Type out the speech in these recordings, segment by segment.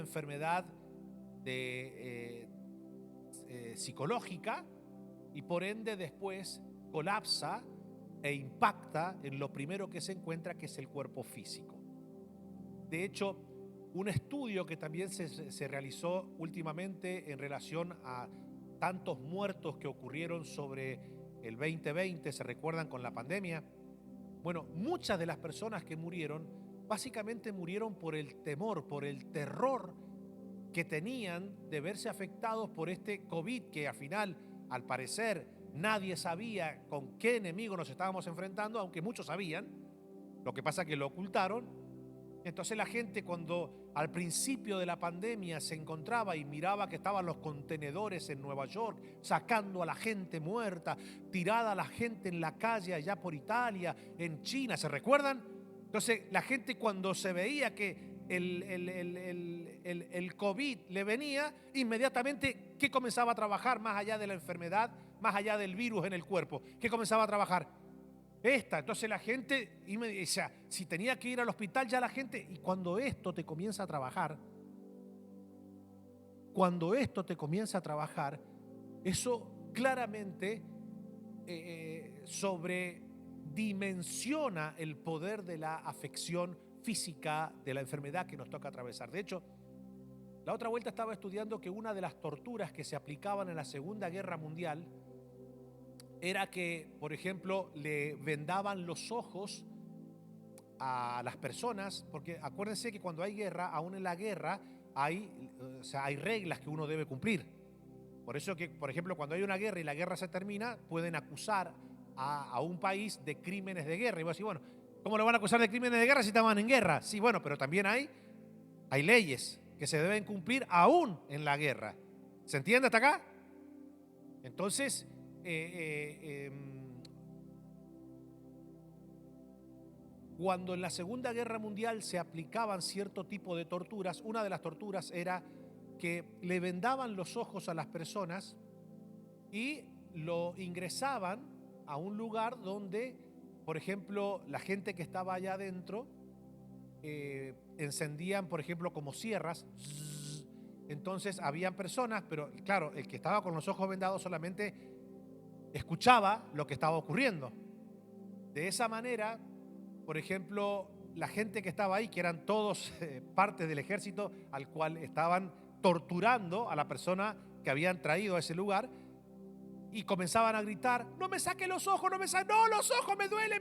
enfermedad psicológica y por ende después colapsa e impacta en lo primero que se encuentra, que es el cuerpo físico. De hecho, un estudio que también se realizó últimamente en relación a tantos muertos que ocurrieron sobre el 2020, ¿se recuerdan con la pandemia? Bueno, muchas de las personas que murieron, básicamente murieron por el temor, por el terror que tenían de verse afectados por este COVID, que al final, al parecer, nadie sabía con qué enemigo nos estábamos enfrentando, aunque muchos sabían. Lo que pasa es que lo ocultaron. Entonces la gente, cuando al principio de la pandemia se encontraba y miraba que estaban los contenedores en Nueva York sacando a la gente muerta, tirada a la gente en la calle allá por Italia, en China, ¿se recuerdan? Entonces la gente, cuando se veía que el COVID le venía, inmediatamente, ¿qué comenzaba a trabajar más allá de la enfermedad, más allá del virus en el cuerpo? ¿Qué comenzaba a trabajar? Entonces la gente, o sea, si tenía que ir al hospital, ya la gente, y cuando esto te comienza a trabajar, eso claramente sobredimensiona el poder de la afección física, de la enfermedad que nos toca atravesar. De hecho, la otra vuelta estaba estudiando que una de las torturas que se aplicaban en la Segunda Guerra Mundial era que, por ejemplo, le vendaban los ojos a las personas, porque acuérdense que cuando hay guerra, aún en la guerra hay reglas que uno debe cumplir. Por eso que, por ejemplo, cuando hay una guerra y la guerra se termina, pueden acusar a un país de crímenes de guerra. Y vos decís, bueno, ¿cómo lo van a acusar de crímenes de guerra si estaban en guerra? Sí, bueno, pero también hay leyes que se deben cumplir aún en la guerra. ¿Se entiende hasta acá? Entonces, cuando en la Segunda Guerra Mundial se aplicaban cierto tipo de torturas, una de las torturas era que le vendaban los ojos a las personas y lo ingresaban a un lugar donde, por ejemplo, la gente que estaba allá adentro encendían, por ejemplo, como sierras. Entonces habían personas, pero claro, el que estaba con los ojos vendados solamente escuchaba lo que estaba ocurriendo. De esa manera, por ejemplo, la gente que estaba ahí, que eran todos parte del ejército al cual estaban torturando a la persona que habían traído a ese lugar, y comenzaban a gritar: no me saque los ojos, no los ojos, me duele,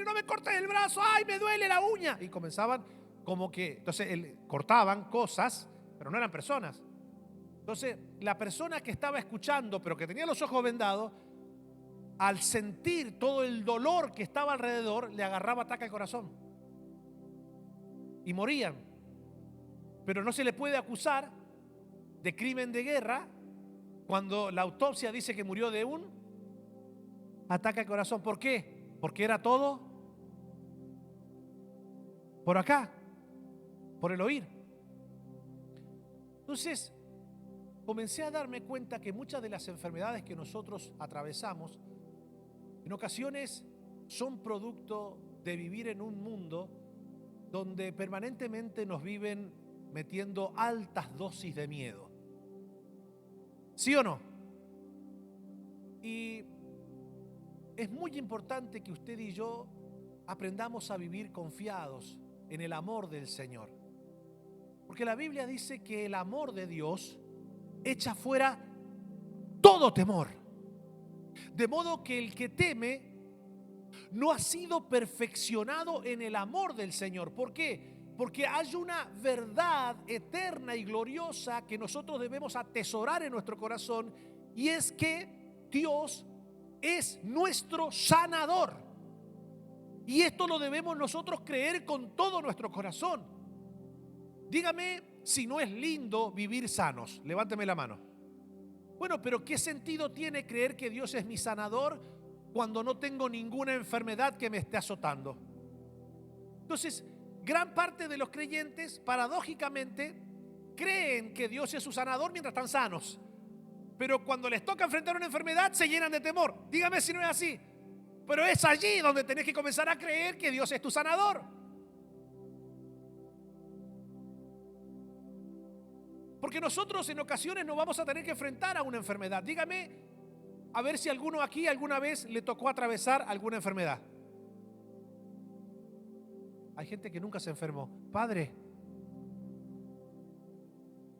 no me cortes el brazo, ay, me duele la uña. Y comenzaban como que, entonces cortaban cosas, pero no eran personas. Entonces la persona que estaba escuchando, pero que tenía los ojos vendados, al sentir todo el dolor que estaba alrededor, le agarraba ataque al corazón y morían. Pero no se le puede acusar de crimen de guerra cuando la autopsia dice que murió de un ataque al corazón. ¿Por qué? Porque era todo por acá, por el oír. Entonces, comencé a darme cuenta que muchas de las enfermedades que nosotros atravesamos en ocasiones son producto de vivir en un mundo donde permanentemente nos viven metiendo altas dosis de miedo. ¿Sí o no? Y es muy importante que usted y yo aprendamos a vivir confiados en el amor del Señor. Porque la Biblia dice que el amor de Dios echa fuera todo temor. De modo que el que teme no ha sido perfeccionado en el amor del Señor. ¿Por qué? Porque hay una verdad eterna y gloriosa que nosotros debemos atesorar en nuestro corazón, y es que Dios es nuestro sanador. Y esto lo debemos nosotros creer con todo nuestro corazón. Dígame si no es lindo vivir sanos. Levánteme la mano. Bueno, pero ¿qué sentido tiene creer que Dios es mi sanador cuando no tengo ninguna enfermedad que me esté azotando? Entonces, gran parte de los creyentes, paradójicamente, creen que Dios es su sanador mientras están sanos. Pero cuando les toca enfrentar una enfermedad, se llenan de temor. Dígame si no es así. Pero es allí donde tenés que comenzar a creer que Dios es tu sanador. Porque nosotros en ocasiones nos vamos a tener que enfrentar a una enfermedad. Dígame, a ver si alguno aquí alguna vez le tocó atravesar alguna enfermedad. Hay gente que nunca se enfermó. Padre,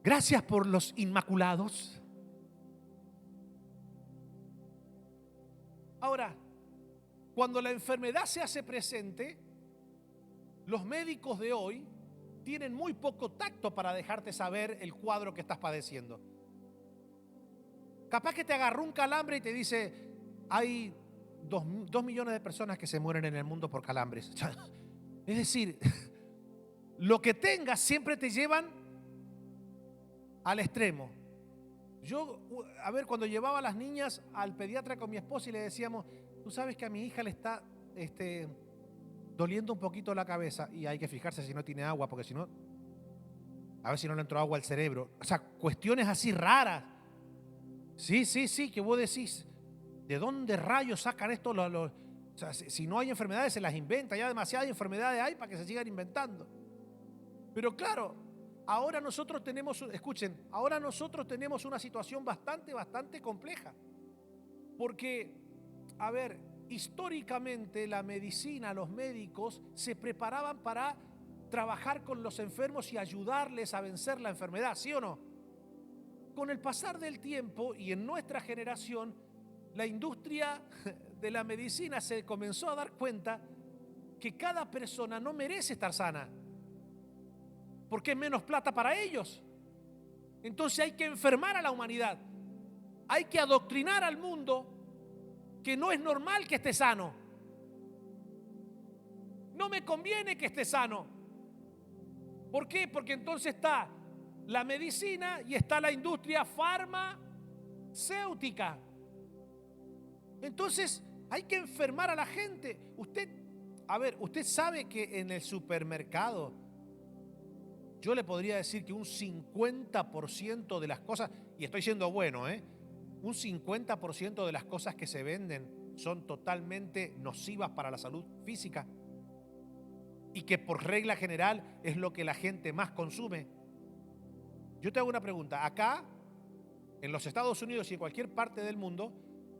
gracias por los inmaculados. Ahora, cuando la enfermedad se hace presente, los médicos de hoy tienen muy poco tacto para dejarte saber el cuadro que estás padeciendo. Capaz que te agarró un calambre y te dice, hay 2 millones de personas que se mueren en el mundo por calambres. Es decir, lo que tengas siempre te llevan al extremo. Yo, cuando llevaba a las niñas al pediatra con mi esposa y le decíamos, tú sabes que a mi hija le está doliendo un poquito la cabeza, y hay que fijarse si no tiene agua, porque si no, a ver si no le entró agua al cerebro. O sea, cuestiones así raras. Sí, que vos decís, ¿de dónde rayos sacan esto? O sea, si no hay enfermedades se las inventa, ya demasiadas enfermedades hay para que se sigan inventando. Pero claro, ahora nosotros tenemos, escuchen, ahora nosotros tenemos una situación bastante compleja. Porque, históricamente la medicina, los médicos se preparaban para trabajar con los enfermos y ayudarles a vencer la enfermedad, ¿sí o no? Con el pasar del tiempo y en nuestra generación, la industria de la medicina se comenzó a dar cuenta que cada persona no merece estar sana, porque es menos plata para ellos. Entonces hay que enfermar a la humanidad, hay que adoctrinar al mundo que no es normal que esté sano. No me conviene que esté sano. ¿Por qué? Porque entonces está la medicina y está la industria farmacéutica. Entonces hay que enfermar a la gente. Usted sabe que en el supermercado, yo le podría decir que un 50% de las cosas, y estoy siendo bueno, un 50% de las cosas que se venden son totalmente nocivas para la salud física, y que por regla general es lo que la gente más consume. Yo te hago una pregunta. Acá, en los Estados Unidos y en cualquier parte del mundo,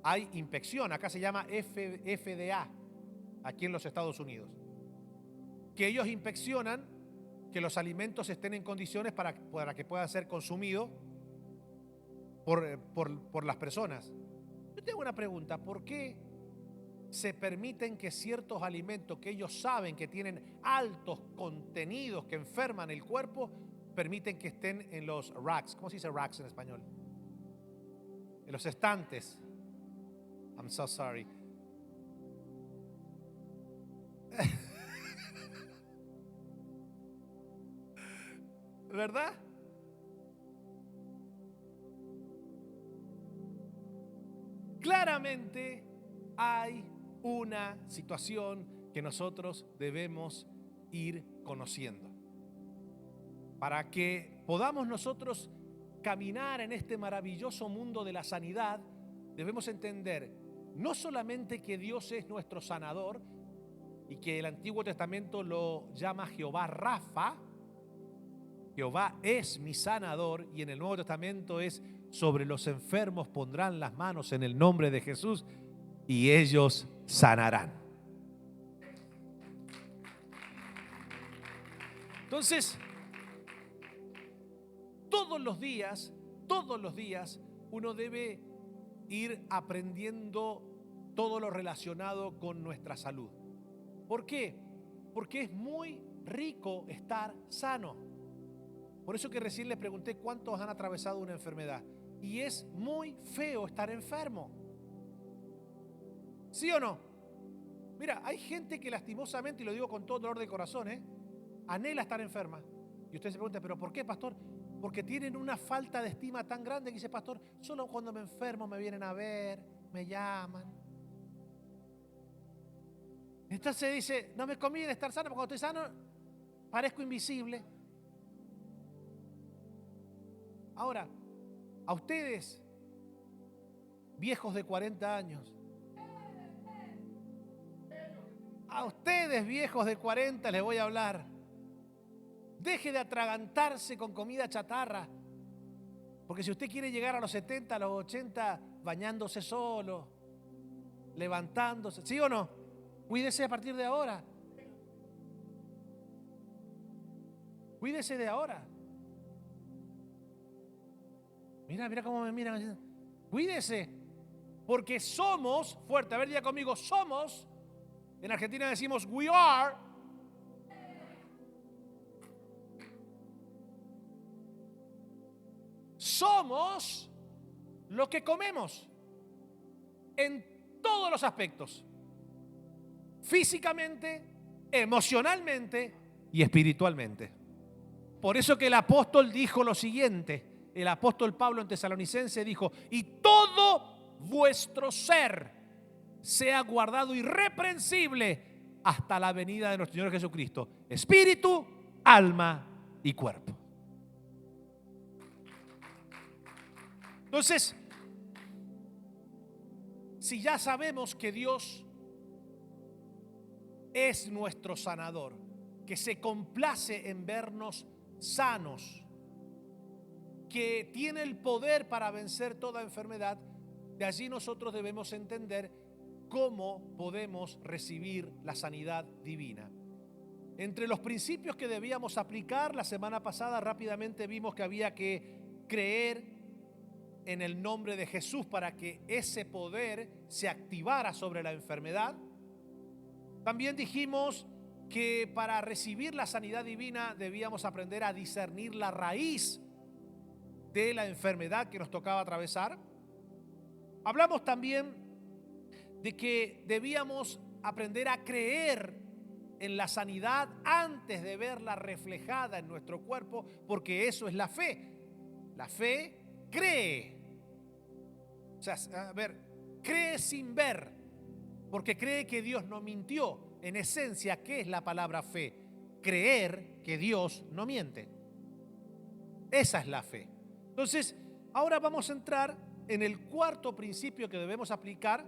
hay inspección. Acá se llama FDA, aquí en los Estados Unidos, que ellos inspeccionan que los alimentos estén en condiciones para que puedan ser consumidos por las personas. Yo te hago una pregunta. ¿Por qué se permiten que ciertos alimentos que ellos saben que tienen altos contenidos que enferman el cuerpo, permiten que estén en los racks? ¿Cómo se dice racks en español? En los estantes. I'm so sorry. ¿Verdad? Claramente hay una situación que nosotros debemos ir conociendo. Para que podamos nosotros caminar en este maravilloso mundo de la sanidad, debemos entender no solamente que Dios es nuestro sanador y que el Antiguo Testamento lo llama Jehová Rafa, Jehová es mi sanador, y en el Nuevo Testamento es sobre los enfermos pondrán las manos en el nombre de Jesús y ellos sanarán. Entonces, todos los días, uno debe ir aprendiendo todo lo relacionado con nuestra salud. ¿Por qué? Porque es muy rico estar sano. Por eso que recién les pregunté cuántos han atravesado una enfermedad. Y es muy feo estar enfermo. ¿Sí o no? Mira, hay gente que lastimosamente, y lo digo con todo dolor de corazón, anhela estar enferma. Y usted se pregunta, ¿pero por qué, pastor? Porque tienen una falta de estima tan grande que dice, pastor, solo cuando me enfermo me vienen a ver, me llaman. Entonces dice, no me conviene estar sano, porque cuando estoy sano parezco invisible. Ahora, a ustedes, viejos de 40 años, a ustedes, viejos de 40, les voy a hablar. Deje de atragantarse con comida chatarra. Porque si usted quiere llegar a los 70, a los 80, bañándose solo, levantándose, ¿sí o no? Cuídese a partir de ahora. Cuídese de ahora. Mira cómo me miran. Cuídese. Porque somos, fuerte, a ver, diga conmigo, somos. En Argentina decimos we are. Somos lo que comemos en todos los aspectos. Físicamente, emocionalmente y espiritualmente. Por eso que el apóstol dijo lo siguiente, el apóstol Pablo en Tesalonicense dijo, y todo vuestro ser sea guardado irreprensible hasta la venida de nuestro Señor Jesucristo, espíritu, alma y cuerpo. Entonces, si ya sabemos que Dios es nuestro sanador, que se complace en vernos sanos, que tiene el poder para vencer toda enfermedad, de allí nosotros debemos entender cómo podemos recibir la sanidad divina. Entre los principios que debíamos aplicar, la semana pasada rápidamente vimos que había que creer en el nombre de Jesús para que ese poder se activara sobre la enfermedad. También dijimos que para recibir la sanidad divina debíamos aprender a discernir la raíz de la enfermedad que nos tocaba atravesar. Hablamos también de que debíamos aprender a creer en la sanidad antes de verla reflejada en nuestro cuerpo, porque eso es la fe. La fe cree. O sea, a ver, cree sin ver, porque cree que Dios no mintió. En esencia, ¿qué es la palabra fe? Creer que Dios no miente. Esa es la fe. Entonces, ahora vamos a entrar en el cuarto principio que debemos aplicar,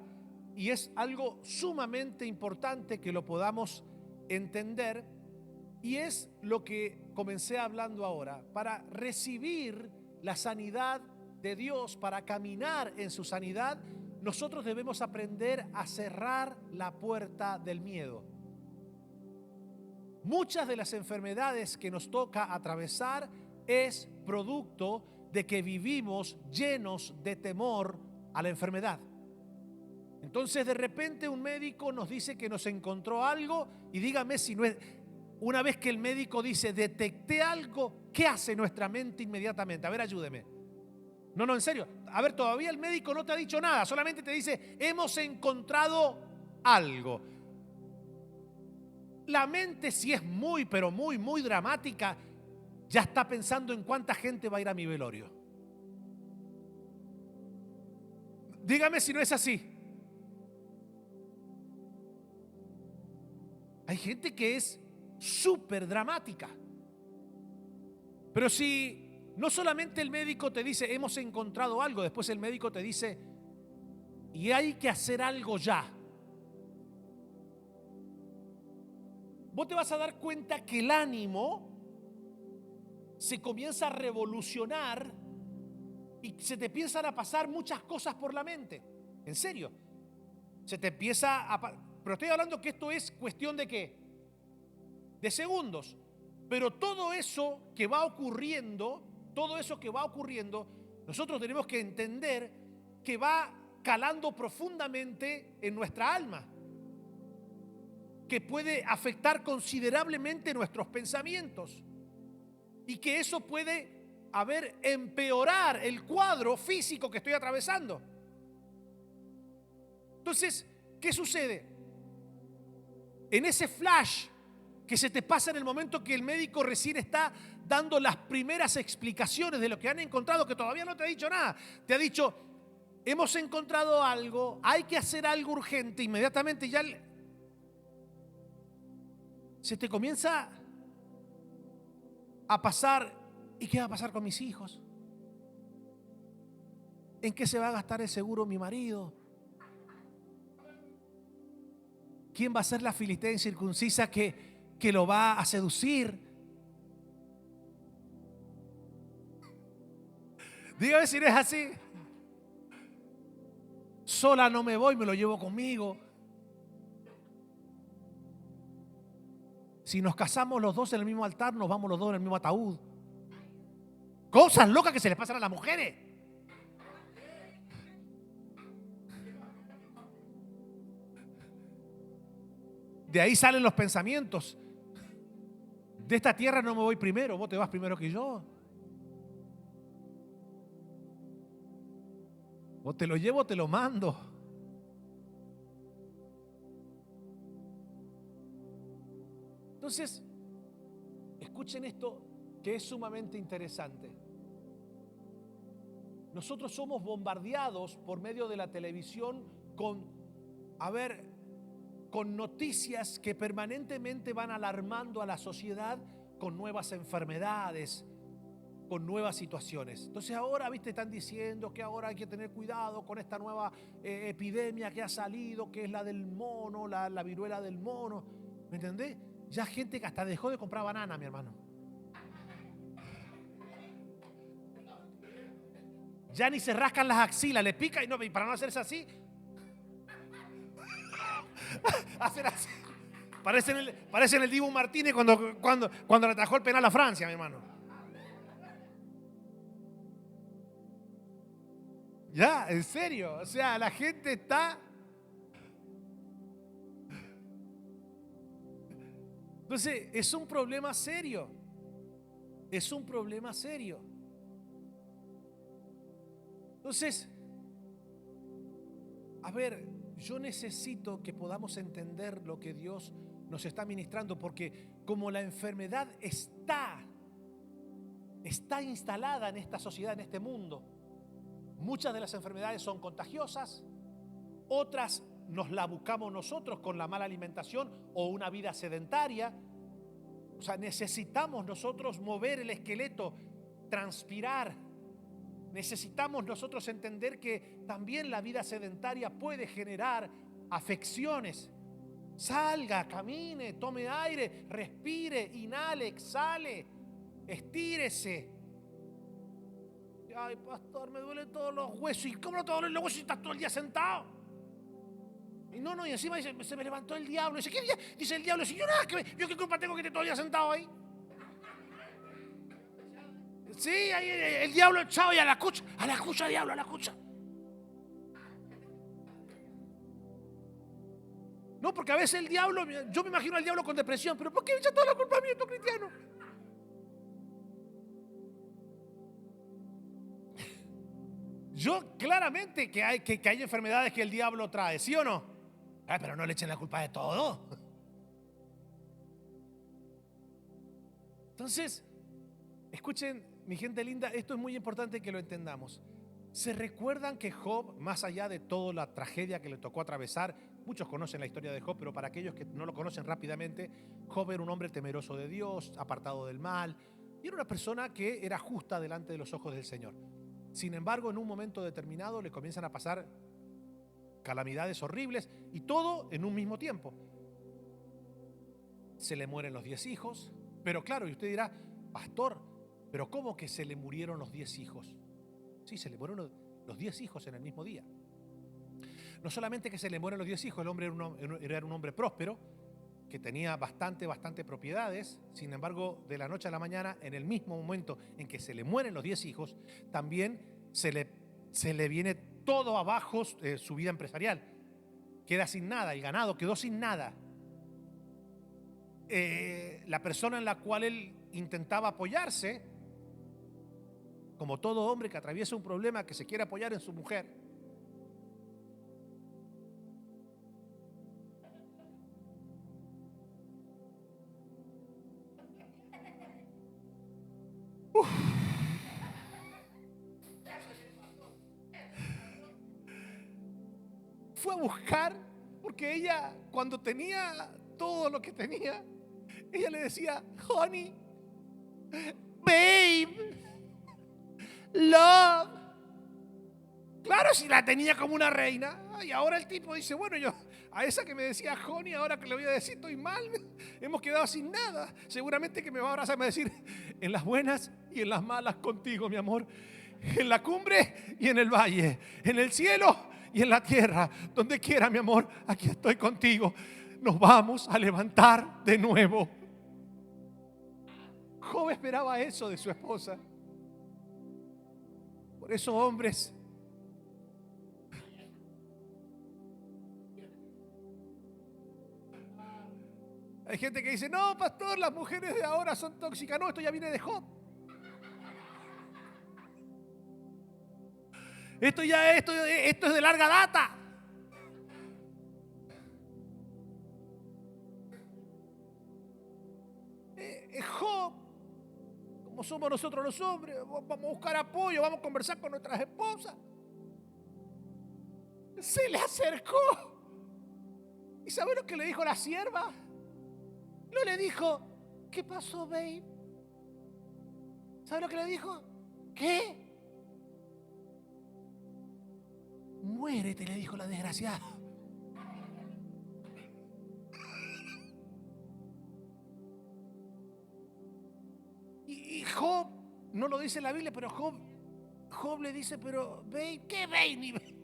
y es algo sumamente importante que lo podamos entender, y es lo que comencé hablando ahora. Para recibir la sanidad de Dios, para caminar en su sanidad, nosotros debemos aprender a cerrar la puerta del miedo. Muchas de las enfermedades que nos toca atravesar es producto de que vivimos llenos de temor a la enfermedad. Entonces de repente un médico nos dice que nos encontró algo, y dígame si no es, una vez que el médico dice detecté algo, ¿qué hace nuestra mente inmediatamente? A ver, ayúdeme. No, en serio. A ver, todavía el médico no te ha dicho nada, solamente te dice hemos encontrado algo. La mente, si es muy, pero muy, muy dramática, ya está pensando en cuánta gente va a ir a mi velorio. Dígame si no es así. Hay gente que es súper dramática. Pero si no solamente el médico te dice hemos encontrado algo, después el médico te dice y hay que hacer algo ya, vos te vas a dar cuenta que el ánimo se comienza a revolucionar y se te empiezan a pasar muchas cosas por la mente. En serio, se te empieza a... Pero estoy hablando que esto es cuestión de ¿qué? De segundos. Pero todo eso que va ocurriendo, nosotros tenemos que entender que va calando profundamente en nuestra alma, que puede afectar considerablemente nuestros pensamientos y que eso puede empeorar el cuadro físico que estoy atravesando. Entonces, ¿qué sucede? En ese flash que se te pasa en el momento que el médico recién está dando las primeras explicaciones de lo que han encontrado, que todavía no te ha dicho nada, te ha dicho hemos encontrado algo, hay que hacer algo urgente, inmediatamente ya se te comienza a pasar. ¿Y qué va a pasar con mis hijos? ¿En qué se va a gastar el seguro mi marido? ¿Quién va a ser la filistea incircuncisa que lo va a seducir? Dígame si no es así. Sola no me voy, me lo llevo conmigo. Si nos casamos los dos en el mismo altar, nos vamos los dos en el mismo ataúd. Cosas locas que se les pasan a las mujeres. De ahí salen los pensamientos. De esta tierra no me voy primero, vos te vas primero que yo. O te lo llevo o te lo mando. Entonces, escuchen esto que es sumamente interesante. Nosotros somos bombardeados por medio de la televisión con noticias que permanentemente van alarmando a la sociedad con nuevas enfermedades, con nuevas situaciones. Entonces ahora, están diciendo que ahora hay que tener cuidado con esta nueva epidemia que ha salido, que es la del mono, la viruela del mono. ¿Me entendés? Ya gente que hasta dejó de comprar banana, mi hermano. Ya ni se rascan las axilas, le pica y para no hacerse así, hacer así. Parecen el Dibu Martínez cuando le atajó el penal a Francia, mi hermano. Ya, en serio. O sea, la gente está... Entonces, es un problema serio. Es un problema serio. Entonces, yo necesito que podamos entender lo que Dios nos está ministrando, porque como la enfermedad está instalada en esta sociedad, en este mundo, muchas de las enfermedades son contagiosas, otras nos la buscamos nosotros con la mala alimentación o una vida sedentaria. O sea, necesitamos nosotros mover el esqueleto, transpirar. Necesitamos nosotros entender que también la vida sedentaria puede generar afecciones. Salga, camine, tome aire, respire, inhale, exhale, estírese. Ay, pastor, me duelen todos los huesos. ¿Y cómo no te duelen los huesos si estás todo el día sentado? Y y encima dice, se me levantó el diablo. Dice, ¿qué día? Dice el diablo, si yo nada, yo qué culpa tengo que esté todo el día sentado ahí. Sí, ahí el diablo echado y a la cucha, diablo, a la cucha. No, porque a veces el diablo, yo me imagino al diablo con depresión, pero ¿por qué echa toda la culpa a mí, estos cristianos? Yo claramente que hay enfermedades que el diablo trae, ¿sí o no? Pero no le echen la culpa de todo. Entonces, escuchen, mi gente linda, esto es muy importante que lo entendamos. ¿Se recuerdan que Job, más allá de toda la tragedia que le tocó atravesar, muchos conocen la historia de Job, pero para aquellos que no lo conocen rápidamente, Job era un hombre temeroso de Dios, apartado del mal, y era una persona que era justa delante de los ojos del Señor. Sin embargo, en un momento determinado le comienzan a pasar calamidades horribles y todo en un mismo tiempo. Se le mueren los 10 hijos, pero claro, y usted dirá, pastor, ¿pero cómo que se le murieron los 10 hijos? Sí, se le murieron los 10 hijos en el mismo día. No solamente que se le mueren los 10 hijos, el hombre era un hombre próspero, que tenía bastante propiedades. Sin embargo, de la noche a la mañana, en el mismo momento en que se le mueren los 10 hijos, también se le viene todo abajo su vida empresarial. Queda sin nada, el ganado quedó sin nada. La persona en la cual él intentaba apoyarse, como todo hombre que atraviesa un problema, que se quiere apoyar en su mujer, fue a buscar, porque ella, cuando tenía todo lo que tenía, ella le decía, honey, babe, love. Claro, si la tenía como una reina. Y ahora el tipo dice, bueno, yo a esa que me decía honey, ahora que le voy a decir estoy mal, hemos quedado sin nada. Seguramente que me va a abrazar y me va a decir, en las buenas y en las malas contigo, mi amor. en la cumbre y en el valle, en el cielo y en la tierra. Donde quiera, mi amor, aquí estoy contigo. Nos vamos a levantar de nuevo. Job esperaba eso de su esposa. Por eso, hombres, hay gente que dice: no, pastor, las mujeres de ahora son tóxicas. No, esto ya viene de Job. Esto es de larga data. Job, como somos nosotros los hombres, vamos a buscar apoyo, vamos a conversar con nuestras esposas. Se le acercó. ¿Y sabe lo que le dijo la sierva? No le dijo: ¿qué pasó, babe? ¿Sabe lo que le dijo? ¿Qué? Muérete, le dijo la desgraciada. Y Job, no lo dice la Biblia, pero Job le dice: pero babe, ¿qué babe? Ni babe.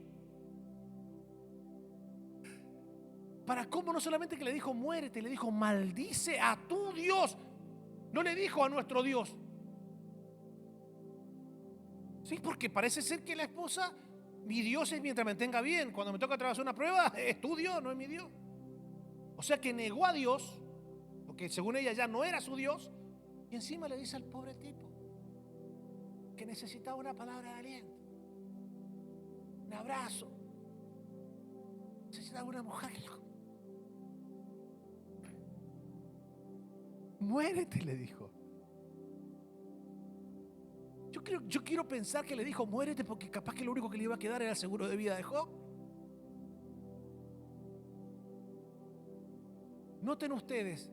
Para cómo no solamente que le dijo muérete, le dijo maldice a tu Dios. No le dijo a nuestro Dios. Sí, porque parece ser que la esposa, mi Dios es mientras me tenga bien. Cuando me toca atravesar una prueba, es tu Dios, no es mi Dios. O sea que negó a Dios, porque según ella ya no era su Dios. Y encima le dice al pobre tipo que necesitaba una palabra de aliento, un abrazo. Necesitaba una mujer que lo... Muérete, le dijo. Yo quiero pensar que le dijo muérete porque capaz que lo único que le iba a quedar era el seguro de vida de Job. Noten ustedes,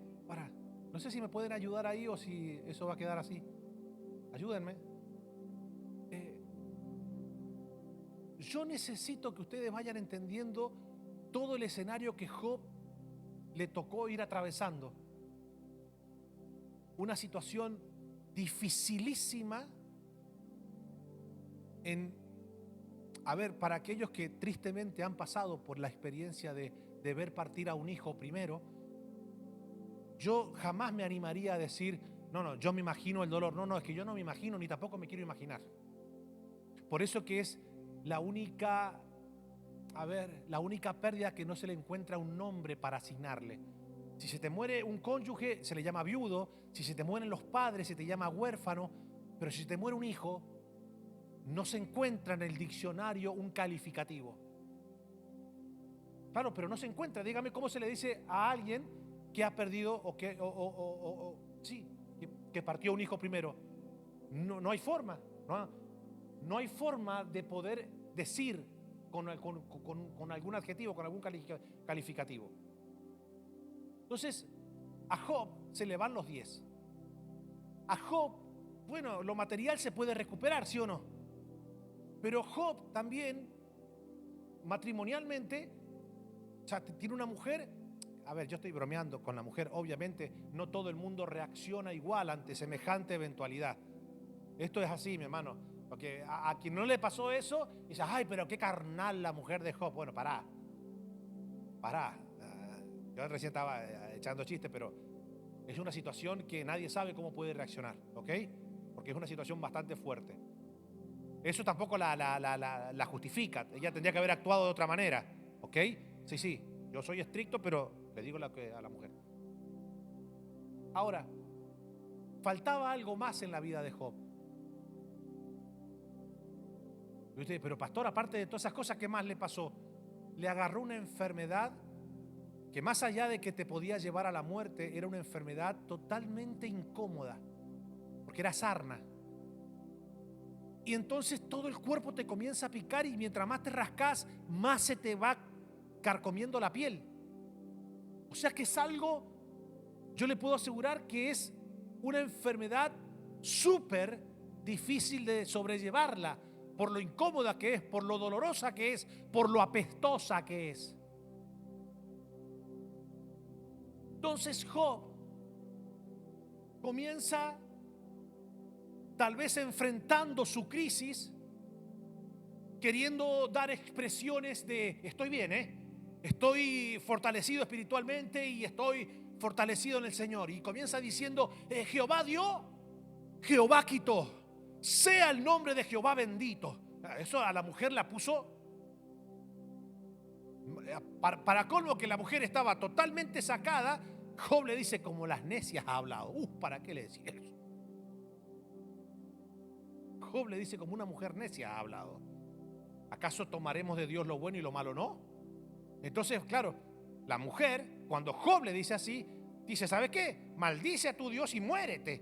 no sé si me pueden ayudar ahí o si eso va a quedar así. Ayúdenme. Yo necesito que ustedes vayan entendiendo todo el escenario que Job le tocó ir atravesando. Una situación dificilísima para aquellos que tristemente han pasado por la experiencia de ver partir a un hijo primero. Yo jamás me animaría a decir: no, yo me imagino el dolor. No, es que yo no me imagino ni tampoco me quiero imaginar. Por eso que es la única pérdida que no se le encuentra un nombre para asignarle. Si se te muere un cónyuge, se le llama viudo. Si se te mueren los padres, se te llama huérfano. Pero si se te muere un hijo, no se encuentra en el diccionario un calificativo. Claro, pero no se encuentra. Dígame cómo se le dice a alguien que ha perdido que partió un hijo primero. No hay forma. No hay forma de poder decir con algún adjetivo, con algún calificativo. Entonces, a Job se le van los 10. A Job, bueno, lo material se puede recuperar, ¿sí o no? Pero Job también, matrimonialmente, o sea, tiene una mujer. A ver, yo estoy bromeando con la mujer. Obviamente, no todo el mundo reacciona igual ante semejante eventualidad. Esto es así, mi hermano. Porque a quien no le pasó eso, dice: ay, pero qué carnal la mujer de Job. Bueno, pará. Yo recién estaba echando chistes, pero es una situación que nadie sabe cómo puede reaccionar, ¿ok? Porque es una situación bastante fuerte. Eso tampoco la justifica. Ella tendría que haber actuado de otra manera, ¿ok? Sí, yo soy estricto, pero le digo a la mujer. Ahora, faltaba algo más en la vida de Job. Y usted, pero pastor, aparte de todas esas cosas, ¿qué más le pasó? Le agarró una enfermedad que, más allá de que te podía llevar a la muerte, era una enfermedad totalmente incómoda, porque era sarna. Y entonces todo el cuerpo te comienza a picar, y mientras más te rascas, más se te va carcomiendo la piel. O sea que es algo, yo le puedo asegurar que es una enfermedad súper difícil de sobrellevarla, por lo incómoda que es, por lo dolorosa que es, por lo apestosa que es. Entonces Job comienza tal vez enfrentando su crisis, queriendo dar expresiones de estoy bien, estoy fortalecido espiritualmente y estoy fortalecido en el Señor. Y comienza diciendo, Jehová dio, Jehová quitó, sea el nombre de Jehová bendito. Eso a la mujer la puso, para colmo que la mujer estaba totalmente sacada. Job le dice, como las necias ha hablado. ¿Para qué le decía eso? Job le dice, como una mujer necia ha hablado. ¿Acaso tomaremos de Dios lo bueno y lo malo no? Entonces, claro, la mujer, cuando Job le dice así, dice, ¿sabe qué? Maldice a tu Dios y muérete.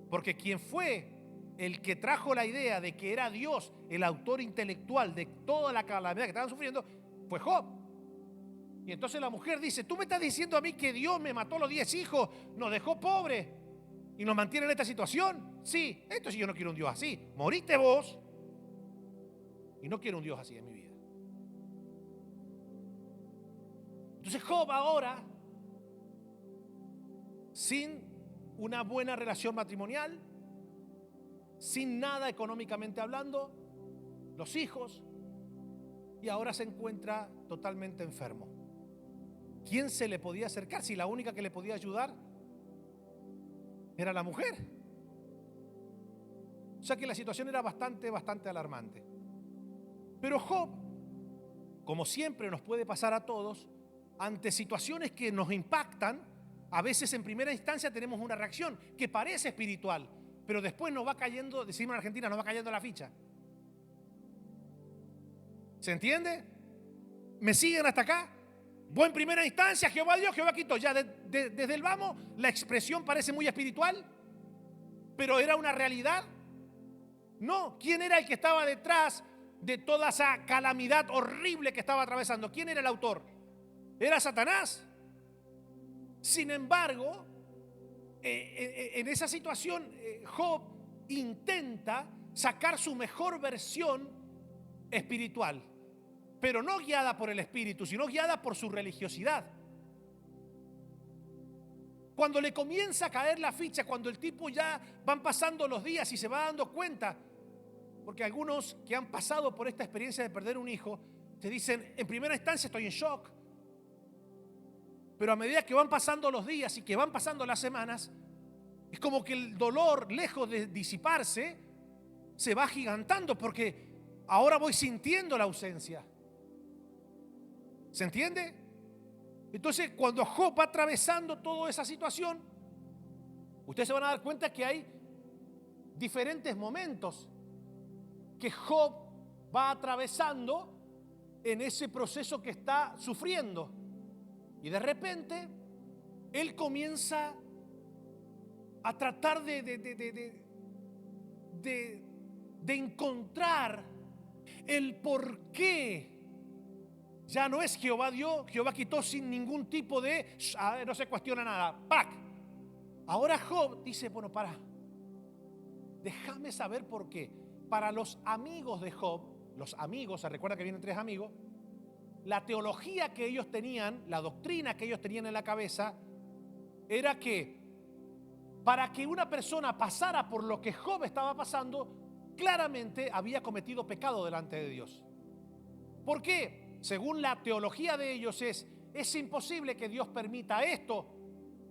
Porque quien fue el que trajo la idea de que era Dios el autor intelectual de toda la calamidad que estaban sufriendo, fue Job. Y entonces la mujer dice, tú me estás diciendo a mí que Dios me mató los 10 hijos, nos dejó pobres y nos mantiene en esta situación. Sí, entonces yo no quiero un Dios así. Moriste vos y no quiero un Dios así en mi vida. Entonces Job ahora, sin una buena relación matrimonial, sin nada económicamente hablando, los hijos, y ahora se encuentra totalmente enfermo. ¿Quién se le podía acercar si la única que le podía ayudar era la mujer? O sea que la situación era bastante alarmante. Pero Job, como siempre nos puede pasar a todos, ante situaciones que nos impactan, a veces en primera instancia tenemos una reacción que parece espiritual, pero después nos va cayendo, decimos en Argentina, nos va cayendo la ficha. ¿Se entiende? ¿Me siguen hasta acá? En primera instancia, Jehová dio, Jehová quitó. Ya desde el vamos, la expresión parece muy espiritual, pero ¿era una realidad? No. ¿Quién era el que estaba detrás de toda esa calamidad horrible que estaba atravesando? ¿Quién era el autor? Era Satanás. Sin embargo, en esa situación, Job intenta sacar su mejor versión espiritual, pero no guiada por el espíritu, sino guiada por su religiosidad. Cuando le comienza a caer la ficha, cuando el tipo ya van pasando los días y se va dando cuenta, porque algunos que han pasado por esta experiencia de perder un hijo, te dicen, en primera instancia estoy en shock, pero a medida que van pasando los días y que van pasando las semanas, es como que el dolor, lejos de disiparse, se va agigantando, porque ahora voy sintiendo la ausencia. ¿Se entiende? Entonces, cuando Job va atravesando toda esa situación, ustedes se van a dar cuenta que hay diferentes momentos que Job va atravesando en ese proceso que está sufriendo. Y de repente, él comienza a tratar de encontrar el por qué. Ya no es Jehová dio, Jehová quitó sin ningún tipo de, no se cuestiona nada. ¡Pac! Ahora Job dice, bueno, déjame saber por qué. Para los amigos de Job, los amigos, se recuerda que vienen 3 amigos, la teología que ellos tenían, la doctrina que ellos tenían en la cabeza, era que para que una persona pasara por lo que Job estaba pasando, claramente había cometido pecado delante de Dios. ¿Por qué? Según la teología de ellos es imposible que Dios permita esto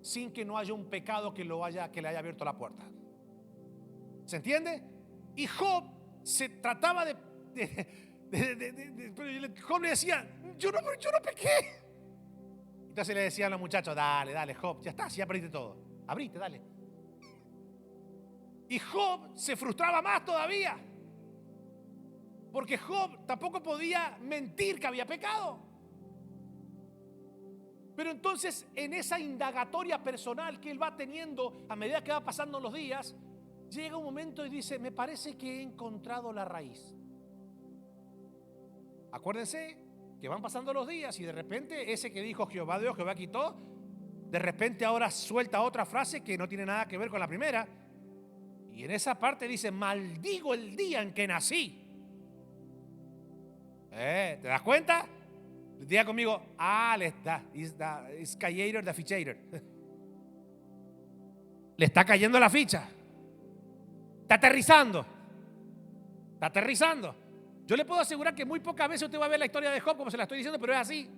sin que no haya un pecado que le haya abierto la puerta. ¿Se entiende? Y Job se trataba Job le decía, yo no pequé. Entonces le decían a los muchachos, dale, Job, ya está, si ya perdiste todo. Abrite, dale. Y Job se frustraba más todavía, porque Job tampoco podía mentir que había pecado. Pero entonces, en esa indagatoria personal que él va teniendo a medida que va pasando los días, llega un momento y dice, me parece que he encontrado la raíz. Acuérdense que van pasando los días y de repente ese que dijo Jehová dio, Jehová quitó, de repente ahora suelta otra frase que no tiene nada que ver con la primera. Y en esa parte dice, maldigo el día en que nací. ¿Te das cuenta? Diga conmigo, is creator the fichator. Le está cayendo la ficha. Está aterrizando. Está aterrizando. Yo le puedo asegurar que muy pocas veces usted va a ver la historia de Job como se la estoy diciendo, pero es así.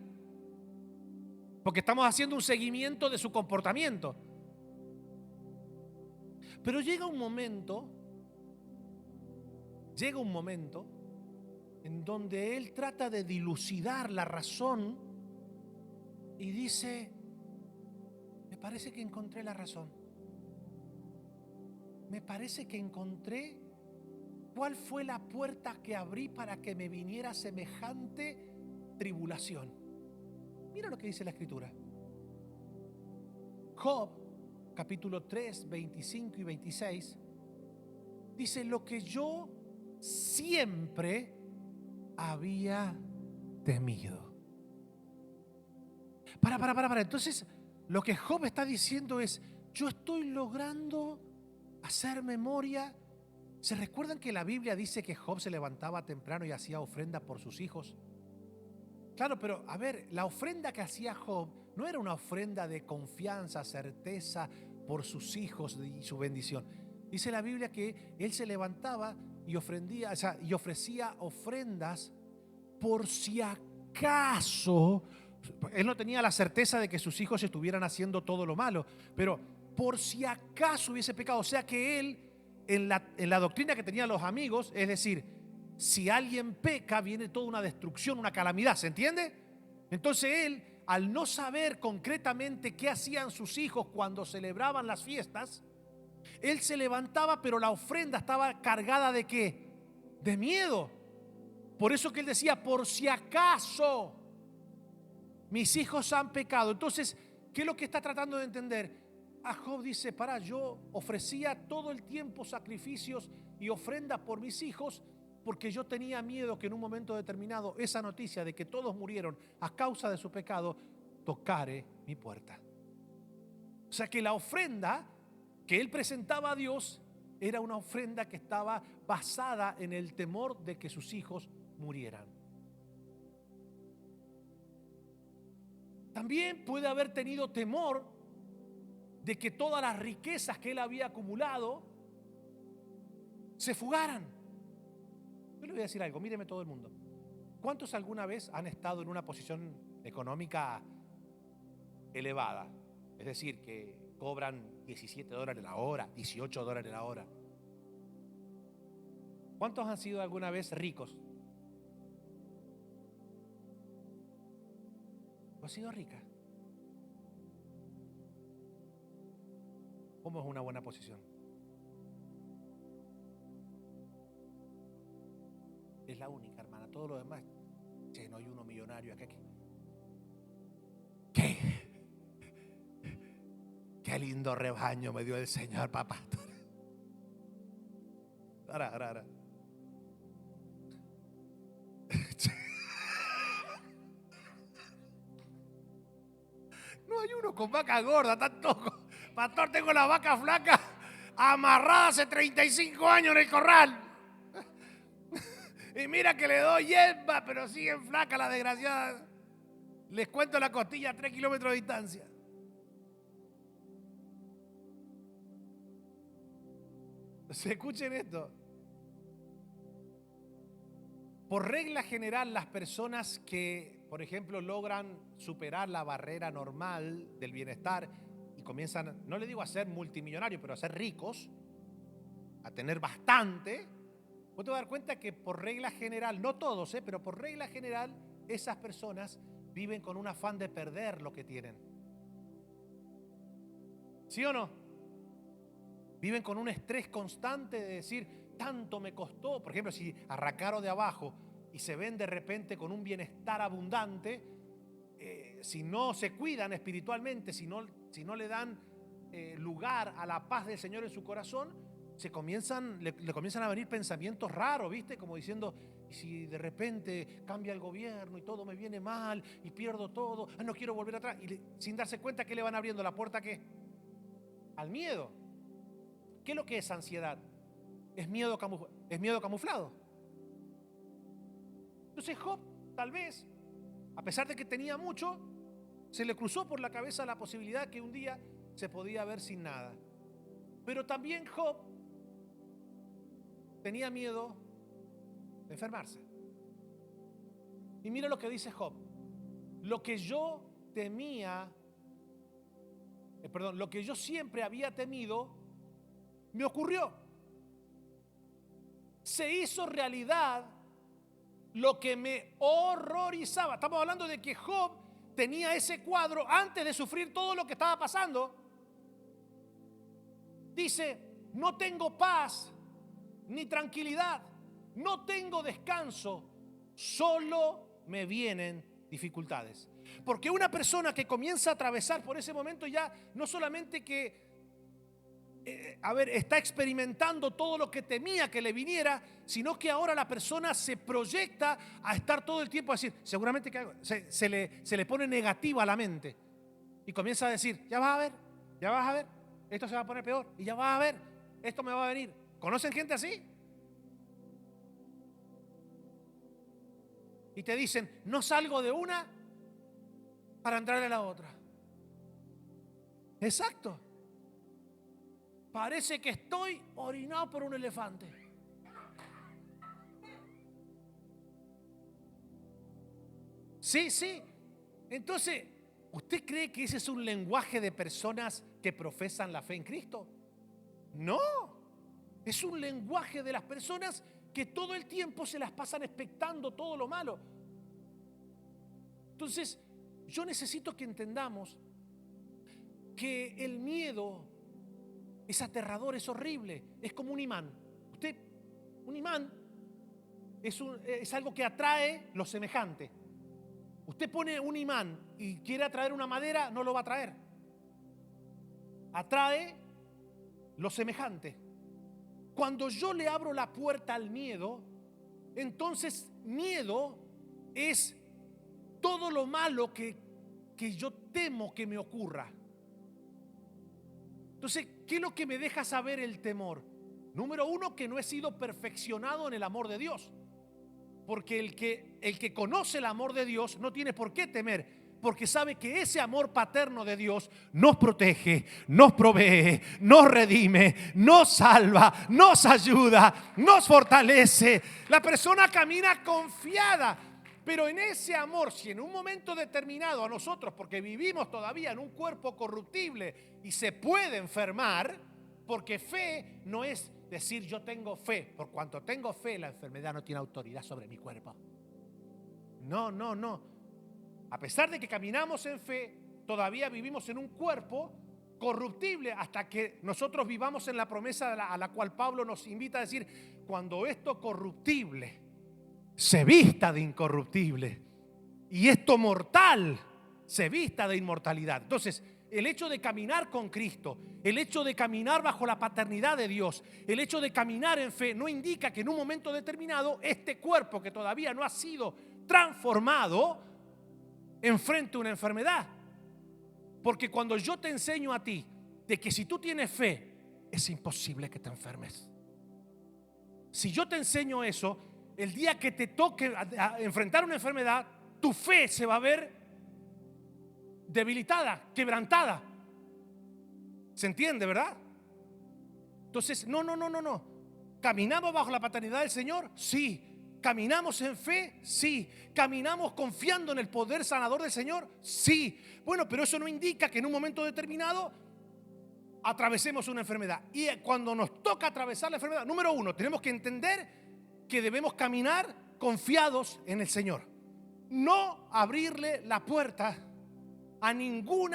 Porque estamos haciendo un seguimiento de su comportamiento. Pero llega un momento en donde él trata de dilucidar la razón y dice: me parece que encontré la razón. Me parece que encontré cuál fue la puerta que abrí para que me viniera semejante tribulación. Mira lo que dice la Escritura. Job, capítulo 3, 25 y 26, dice: lo que yo siempre había temido. Para. Entonces, lo que Job está diciendo es: yo estoy logrando hacer memoria. ¿Se recuerdan que la Biblia dice que Job se levantaba temprano y hacía ofrenda por sus hijos? Claro, pero a ver, la ofrenda que hacía Job no era una ofrenda de confianza, certeza por sus hijos y su bendición. Dice la Biblia que él se levantaba y ofrecía ofrendas por si acaso. Él no tenía la certeza de que sus hijos estuvieran haciendo todo lo malo, pero por si acaso hubiese pecado. O sea que él, en la doctrina que tenían los amigos, es decir, si alguien peca, viene toda una destrucción, una calamidad, ¿se entiende? Entonces él, al no saber concretamente qué hacían sus hijos cuando celebraban las fiestas, él se levantaba, pero la ofrenda estaba cargada ¿de qué? De miedo. Por eso que él decía: por si acaso mis hijos han pecado. Entonces, ¿qué es lo que está tratando de entender? A Job dice: yo ofrecía todo el tiempo sacrificios y ofrendas por mis hijos, porque yo tenía miedo que en un momento determinado esa noticia de que todos murieron a causa de su pecado tocare mi puerta. O sea que la ofrenda que él presentaba a Dios era una ofrenda que estaba basada en el temor de que sus hijos murieran. También puede haber tenido temor de que todas las riquezas que él había acumulado se fugaran. Yo le voy a decir algo, míreme todo el mundo. ¿Cuántos alguna vez han estado en una posición económica elevada? Es decir, que cobran $17 la hora, $18 la hora. ¿Cuántos han sido alguna vez ricos? ¿O has sido rica? ¿Cómo es una buena posición? Es la única, hermana. Todo lo demás, che, no hay uno millonario acá. Qué lindo rebaño me dio el Señor, papá. Ahora. No hay uno con vaca gorda, tanto. Pastor, tengo la vaca flaca amarrada hace 35 años en el corral. Y mira que le doy hierba, pero siguen flaca la desgraciada. Les cuento la costilla a 3 kilómetros de distancia. Se escuchen esto. Por regla general, las personas que, por ejemplo, logran superar la barrera normal del bienestar y comienzan, no le digo a ser multimillonarios, pero a ser ricos, a tener bastante, vos te vas a dar cuenta que por regla general, no todos, pero por regla general, esas personas viven con un afán de perder lo que tienen. ¿Sí o no? Viven con un estrés constante de decir: tanto me costó. Por ejemplo, si arrancaron de abajo y se ven de repente con un bienestar abundante, si no se cuidan espiritualmente, si no le dan lugar a la paz del Señor en su corazón, le comienzan a venir pensamientos raros, ¿viste? Como diciendo: y si de repente cambia el gobierno y todo me viene mal y pierdo todo, no quiero volver atrás. Y sin darse cuenta que le van abriendo la puerta, ¿qué? Al miedo. ¿Qué es lo que es ansiedad? Es miedo camuflado. Entonces Job, tal vez, a pesar de que tenía mucho, se le cruzó por la cabeza la posibilidad que un día se podía ver sin nada. Pero también Job tenía miedo de enfermarse. Y mira lo que dice Job. Lo que yo temía, lo que yo siempre había temido, me ocurrió. Se hizo realidad lo que me horrorizaba. Estamos hablando de que Job tenía ese cuadro antes de sufrir todo lo que estaba pasando. Dice, no tengo paz ni tranquilidad, no tengo descanso, solo me vienen dificultades. Porque una persona que comienza a atravesar por ese momento ya no solamente que está experimentando todo lo que temía que le viniera, sino que ahora la persona se proyecta a estar todo el tiempo a decir, seguramente que se le pone negativa a la mente y comienza a decir, ya vas a ver, esto se va a poner peor y ya vas a ver, esto me va a venir. ¿Conocen gente así? Y te dicen, no salgo de una para entrar a la otra. Exacto. Parece que estoy orinado por un elefante. Sí, sí. Entonces, ¿usted cree que ese es un lenguaje de personas que profesan la fe en Cristo? No. Es un lenguaje de las personas que todo el tiempo se las pasan expectando todo lo malo. Entonces, yo necesito que entendamos que el miedo es aterrador, es horrible, es como un imán. Un imán es algo que atrae lo semejante. Usted pone un imán y quiere atraer una madera, no lo va a traer. Atrae lo semejante. Cuando yo le abro la puerta al miedo, entonces miedo es todo lo malo que yo temo que me ocurra. Entonces, ¿qué es lo que me deja saber el temor? Número uno, que no he sido perfeccionado en el amor de Dios. Porque el que conoce el amor de Dios no tiene por qué temer, porque sabe que ese amor paterno de Dios nos protege, nos provee, nos redime, nos salva, nos ayuda, nos fortalece. La persona camina confiada. Pero en ese amor, si en un momento determinado a nosotros, porque vivimos todavía en un cuerpo corruptible y se puede enfermar, porque fe no es decir yo tengo fe, por cuanto tengo fe la enfermedad no tiene autoridad sobre mi cuerpo. No, no, no. A pesar de que caminamos en fe, todavía vivimos en un cuerpo corruptible hasta que nosotros vivamos en la promesa a la cual Pablo nos invita a decir, cuando esto corruptible se vista de incorruptible y esto mortal se vista de inmortalidad. Entonces, el hecho de caminar con Cristo, el hecho de caminar bajo la paternidad de Dios, el hecho de caminar en fe no indica que en un momento determinado este cuerpo que todavía no ha sido transformado enfrente una enfermedad. Porque cuando yo te enseño a ti de que si tú tienes fe, es imposible que te enfermes. Si yo te enseño eso, el día que te toque a enfrentar una enfermedad, tu fe se va a ver debilitada, quebrantada. ¿Se entiende, verdad? Entonces, no. ¿Caminamos bajo la paternidad del Señor? Sí. ¿Caminamos en fe? Sí. ¿Caminamos confiando en el poder sanador del Señor? Sí. Bueno, pero eso no indica que en un momento determinado atravesemos una enfermedad. Y cuando nos toca atravesar la enfermedad, número uno, tenemos que entender que debemos caminar confiados en el Señor. No abrirle la puerta a ningún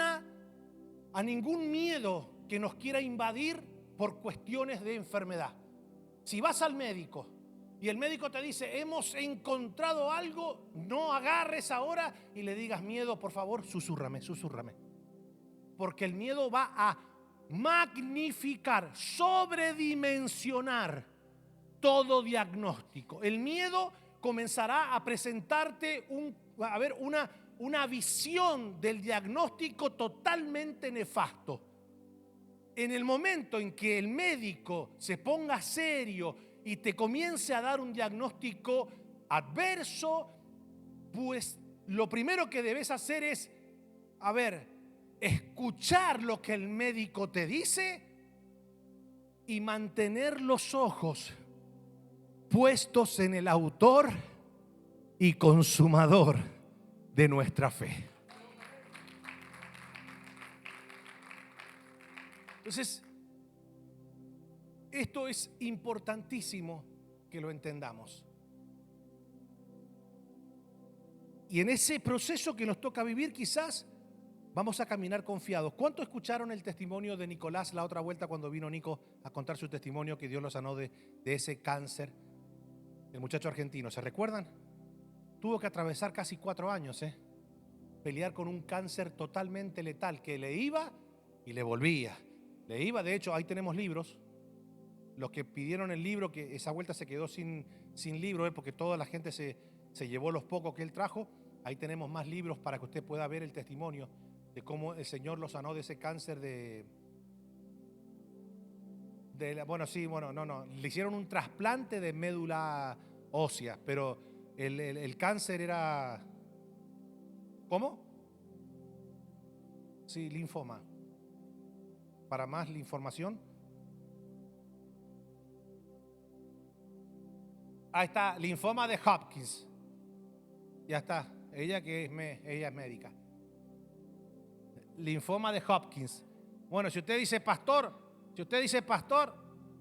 miedo que nos quiera invadir por cuestiones de enfermedad. Si vas al médico y el médico te dice, hemos encontrado algo, no agarres ahora y le digas miedo, por favor, susúrrame. Porque el miedo va a magnificar, sobredimensionar todo diagnóstico. El miedo comenzará a presentarte una visión del diagnóstico totalmente nefasto. En el momento en que el médico se ponga serio y te comience a dar un diagnóstico adverso, pues lo primero que debes hacer es, escuchar lo que el médico te dice y mantener los ojos puestos en el autor y consumador de nuestra fe. Entonces, esto es importantísimo que lo entendamos. Y en ese proceso que nos toca vivir, quizás vamos a caminar confiados. ¿Cuánto escucharon el testimonio de Nicolás la otra vuelta cuando vino Nico a contar su testimonio que Dios lo sanó de ese cáncer? El muchacho argentino, ¿se recuerdan? Tuvo que atravesar casi 4 años, pelear con un cáncer totalmente letal que le iba y le volvía. Le iba, de hecho, ahí tenemos libros. Los que pidieron el libro, que esa vuelta se quedó sin libro, porque toda la gente se llevó los pocos que él trajo. Ahí tenemos más libros para que usted pueda ver el testimonio de cómo el Señor lo sanó de ese cáncer le hicieron un trasplante de médula ósea, pero el cáncer era, ¿cómo? Sí, linfoma. Para más la información, ahí está, linfoma de Hopkins. Ya está, ella es médica. Linfoma de Hopkins. Bueno, si usted dice pastor,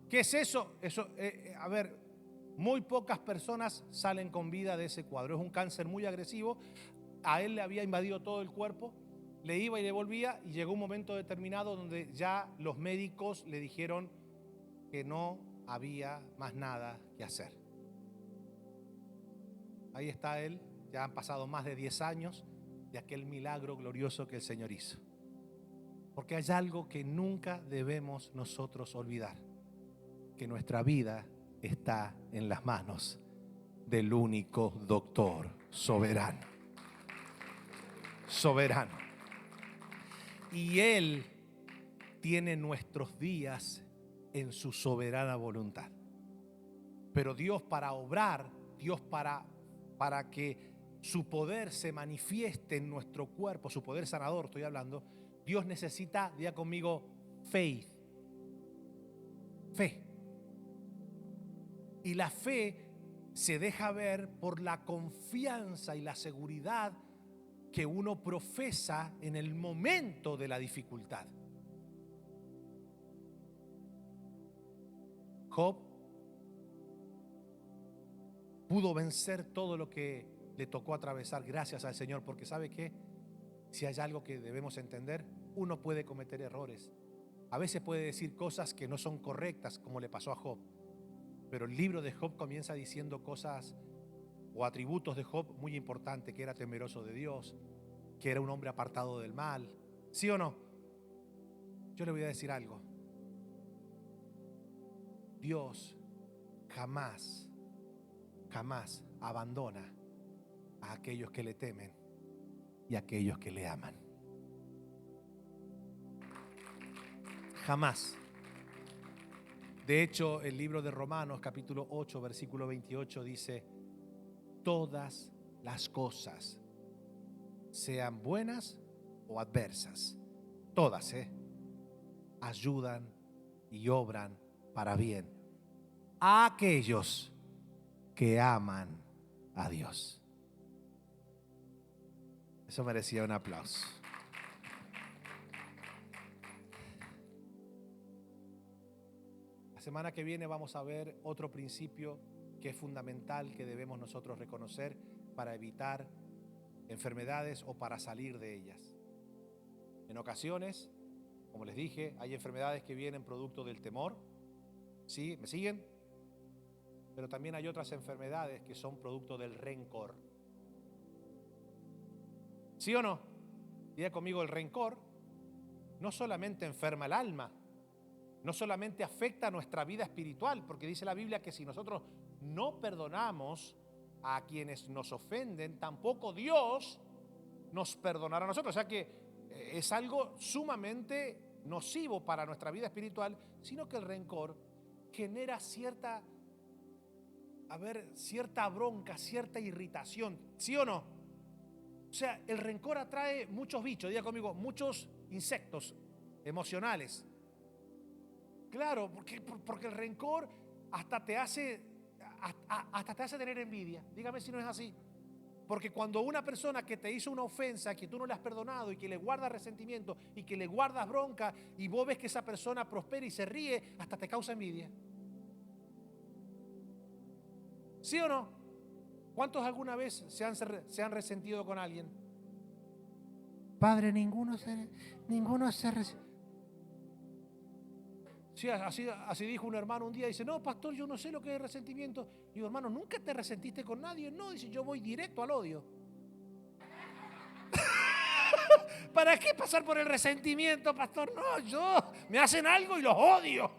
¿qué es eso? Muy pocas personas salen con vida de ese cuadro. Es un cáncer muy agresivo. A él le había invadido todo el cuerpo, le iba y le volvía, y llegó un momento determinado donde ya los médicos le dijeron que no había más nada que hacer. Ahí está él, ya han pasado más de 10 años de aquel milagro glorioso que el Señor hizo. Porque hay algo que nunca debemos nosotros olvidar, que nuestra vida está en las manos del único doctor soberano. Soberano. Y Él tiene nuestros días en su soberana voluntad. Pero Dios, para obrar, Dios para que su poder se manifieste en nuestro cuerpo, su poder sanador estoy hablando, Dios necesita, diga conmigo, fe. Y la fe se deja ver por la confianza y la seguridad que uno profesa en el momento de la dificultad. Job pudo vencer todo lo que le tocó atravesar gracias al Señor, porque ¿sabe qué? Si hay algo que debemos entender, uno puede cometer errores. A veces puede decir cosas que no son correctas, como le pasó a Job. Pero el libro de Job comienza diciendo cosas o atributos de Job muy importantes, que era temeroso de Dios, que era un hombre apartado del mal. ¿Sí o no? Yo le voy a decir algo. Dios jamás abandona a aquellos que le temen y a aquellos que le aman. Jamás. De hecho, el libro de Romanos, capítulo 8, versículo 28, dice: todas las cosas, sean buenas o adversas, todas, ayudan y obran para bien a aquellos que aman a Dios. Eso merecía un aplauso. La semana que viene vamos a ver otro principio que es fundamental, que debemos nosotros reconocer para evitar enfermedades o para salir de ellas. En ocasiones, como les dije, hay enfermedades que vienen producto del temor. ¿Sí? ¿Me siguen? Pero también hay otras enfermedades que son producto del rencor. ¿Sí o no? Diga conmigo, el rencor no solamente enferma el alma, no solamente afecta nuestra vida espiritual, porque dice la Biblia que si nosotros no perdonamos a quienes nos ofenden, tampoco Dios nos perdonará a nosotros. O sea que es algo sumamente nocivo para nuestra vida espiritual, sino que el rencor genera cierta bronca, cierta irritación. ¿Sí o no? O sea, el rencor atrae muchos bichos, diga conmigo, muchos insectos emocionales. Claro, porque el rencor hasta te hace hasta te hace tener envidia. Dígame si no es así. Porque cuando una persona que te hizo una ofensa, que tú no le has perdonado y que le guardas resentimiento y que le guardas bronca y vos ves que esa persona prospera y se ríe, hasta te causa envidia. ¿Sí o no? ¿Cuántos alguna vez se han resentido con alguien? Padre, ninguno se resentió. Sí, así dijo un hermano un día, dice, no, pastor, yo no sé lo que es resentimiento. Y digo, hermano, ¿nunca te resentiste con nadie? No, dice, yo voy directo al odio. ¿Para qué pasar por el resentimiento, pastor? No, me hacen algo y los odio.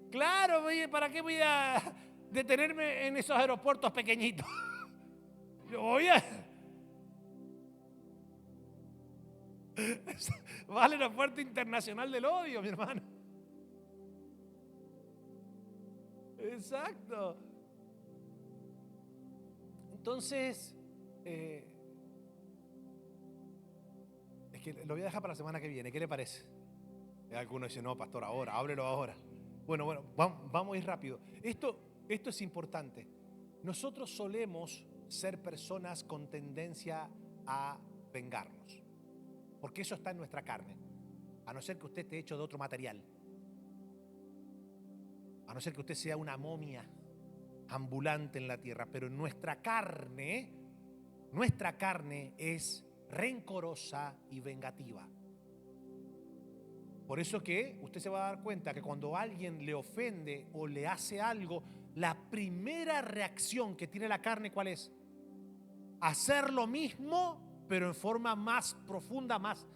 Claro, ¿para qué voy a detenerme en esos aeropuertos pequeñitos? Yo voy a... Va al aeropuerto internacional del odio, mi hermano. Exacto. Entonces, es que lo voy a dejar para la semana que viene. ¿Qué le parece? Algunos dicen, no, pastor, ahora, háblelo ahora. Bueno, vamos a ir rápido. Esto es importante. Nosotros solemos ser personas con tendencia a vengarnos, porque eso está en nuestra carne. A no ser que usted esté hecho de otro material. A no ser que usted sea una momia ambulante en la tierra. Pero nuestra carne es rencorosa y vengativa. Por eso que usted se va a dar cuenta que cuando alguien le ofende o le hace algo, la primera reacción que tiene la carne, ¿cuál es? Hacer lo mismo, pero en forma más profunda, más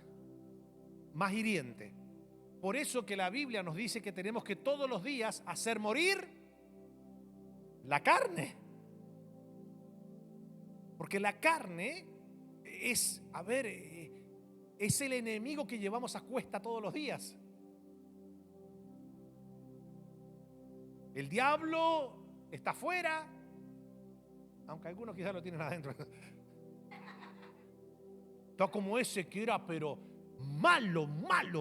hiriente. Por eso que la Biblia nos dice que tenemos que todos los días hacer morir la carne. Porque la carne es el enemigo que llevamos a cuesta todos los días. El diablo está afuera, aunque algunos quizás lo tienen adentro. Está como ese que era, pero malo.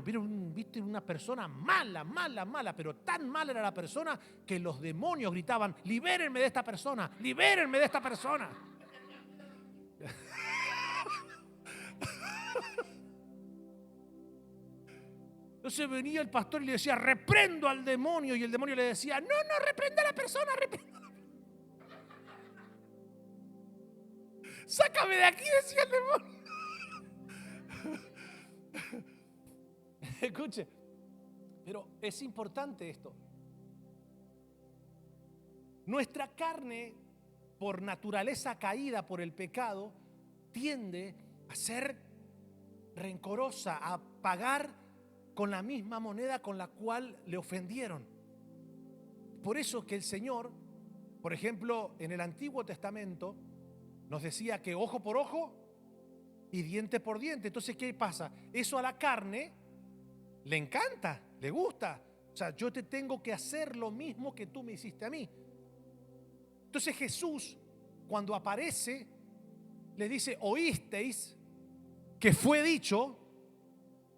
Viste una persona mala, pero tan mala era la persona que los demonios gritaban, libérenme de esta persona, libérenme de esta persona. Entonces venía el pastor y le decía, reprendo al demonio, y el demonio le decía, no, reprenda a la persona, sácame de aquí, decía el demonio. Escuche, pero es importante esto. Nuestra carne, por naturaleza caída por el pecado, tiende a ser rencorosa, a pagar con la misma moneda con la cual le ofendieron. Por eso que el Señor, por ejemplo, en el Antiguo Testamento, nos decía que ojo por ojo y diente por diente. Entonces, ¿qué pasa? Eso a la carne le encanta, le gusta. O sea, yo te tengo que hacer lo mismo que tú me hiciste a mí. Entonces Jesús, cuando aparece, le dice, oísteis que fue dicho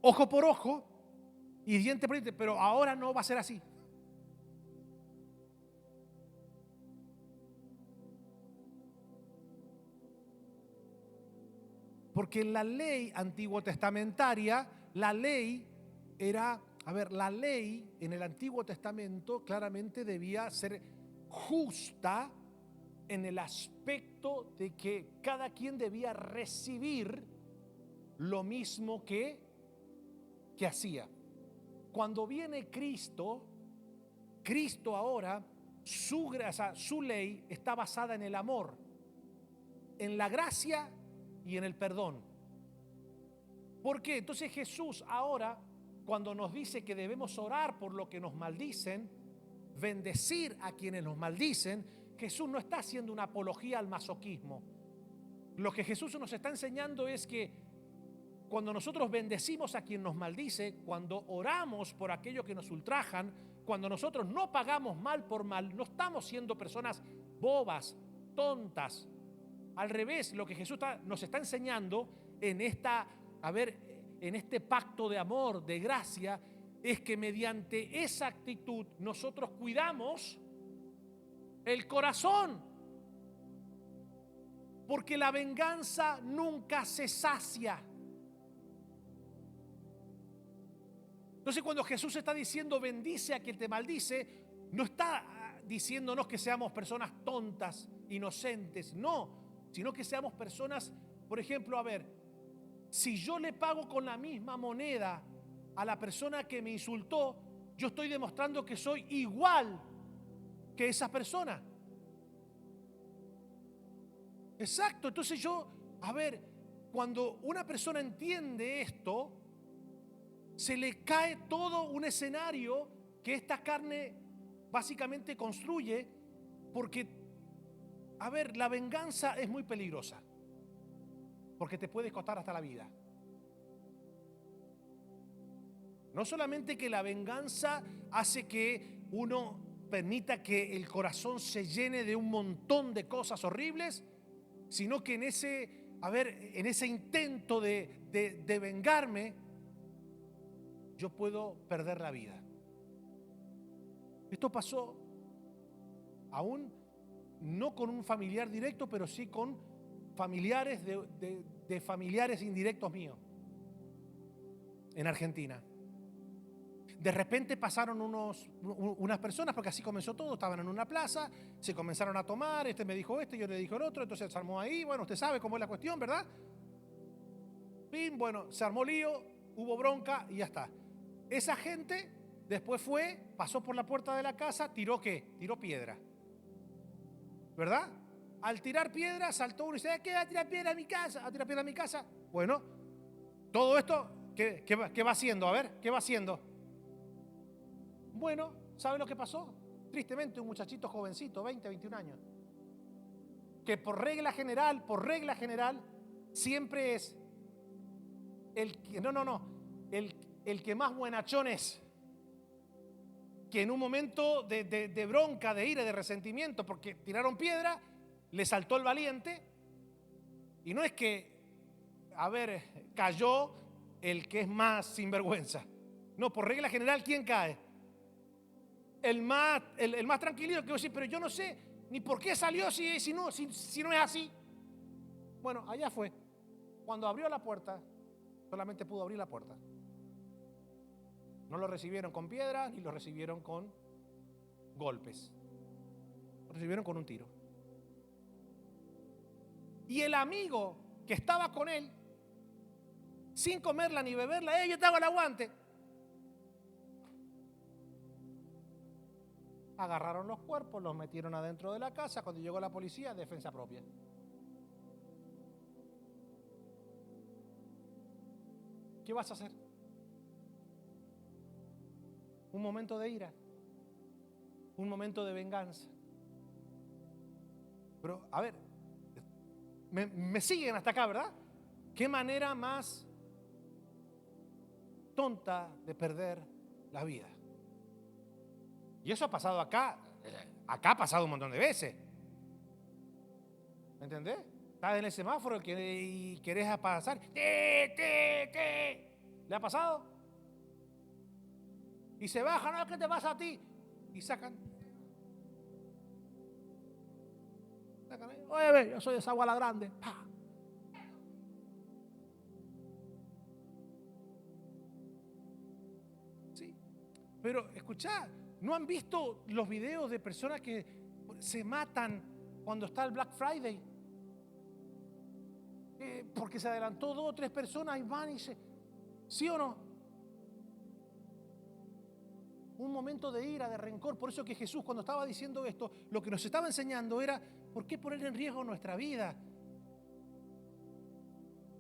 ojo por ojo y diente por diente, pero ahora no va a ser así. Porque en la ley antiguo testamentaria, la ley era, la ley en el Antiguo Testamento claramente debía ser justa en el aspecto de que cada quien debía recibir lo mismo que hacía. Cuando viene Cristo ahora, su ley está basada en el amor, en la gracia y en el perdón. ¿Por qué? Entonces Jesús ahora, cuando nos dice que debemos orar por lo que nos maldicen, bendecir a quienes nos maldicen, Jesús no está haciendo una apología al masoquismo. Lo que Jesús nos está enseñando es que cuando nosotros bendecimos a quien nos maldice, cuando oramos por aquellos que nos ultrajan, cuando nosotros no pagamos mal por mal, no estamos siendo personas bobas, tontas. Al revés, lo que Jesús nos está enseñando en este pacto de amor, de gracia, es que mediante esa actitud nosotros cuidamos el corazón. Porque la venganza nunca se sacia. Entonces, cuando Jesús está diciendo bendice a quien te maldice, no está diciéndonos que seamos personas tontas, inocentes, no, sino que seamos personas, por ejemplo, si yo le pago con la misma moneda a la persona que me insultó, yo estoy demostrando que soy igual que esa persona. Exacto, entonces cuando una persona entiende esto, se le cae todo un escenario que esta carne básicamente construye, porque, la venganza es muy peligrosa, porque te puede costar hasta la vida. No solamente que la venganza hace que uno permita que el corazón se llene de un montón de cosas horribles, sino que en ese intento de vengarme, yo puedo perder la vida. Esto pasó aún no con un familiar directo, pero sí con familiares de familiares indirectos míos en Argentina. De repente pasaron unas personas, porque así comenzó todo, estaban en una plaza, se comenzaron a tomar, este me dijo yo le dije el otro, entonces se armó ahí, bueno, usted sabe cómo es la cuestión, ¿verdad? Fin, bueno, se armó lío, hubo bronca y ya está. Esa gente después pasó por la puerta de la casa, ¿tiró qué? Tiró piedra, ¿verdad? Al tirar piedra saltó uno y dice, ¿qué va a tirar piedra a mi casa? ¿A tirar piedra a mi casa? Bueno, todo esto, ¿qué va haciendo? A ver, ¿qué va haciendo? Bueno, ¿sabe lo que pasó? Tristemente, un muchachito jovencito, 20, 21 años, que por regla general, siempre es el que más buenachón es, que en un momento de bronca, de ira, de resentimiento, porque tiraron piedra, le saltó el valiente, y no es que, cayó el que es más sinvergüenza. No, por regla general, ¿quién cae? El más tranquilito, que decir, pero yo no sé ni por qué salió si no es así. Bueno, allá fue. Cuando abrió la puerta, solamente pudo abrir la puerta. No lo recibieron con piedras ni lo recibieron con golpes. Lo recibieron con un tiro. Y el amigo que estaba con él, sin comerla ni beberla, yo te hago el aguante. Agarraron los cuerpos, los metieron adentro de la casa. Cuando llegó la policía, defensa propia. ¿Qué vas a hacer? Un momento de ira, un momento de venganza. Pero, me siguen hasta acá, ¿verdad? ¿Qué manera más tonta de perder la vida? Y eso ha pasado acá ha pasado un montón de veces. ¿Me entendés? Estás en el semáforo y querés pasar. ¿Le ha pasado? Y se bajan, ¿no? ¿Qué te pasa a ti? Y sacan. Oye, yo soy de Sagua la Grande. ¡Pah! Sí. Pero escuchá, ¿no han visto los videos de personas que se matan cuando está el Black Friday? Porque se adelantó 2 o 3 personas y van y ¿sí o no? Un momento de ira, de rencor. Por eso que Jesús, cuando estaba diciendo esto, lo que nos estaba enseñando era ¿por qué poner en riesgo nuestra vida?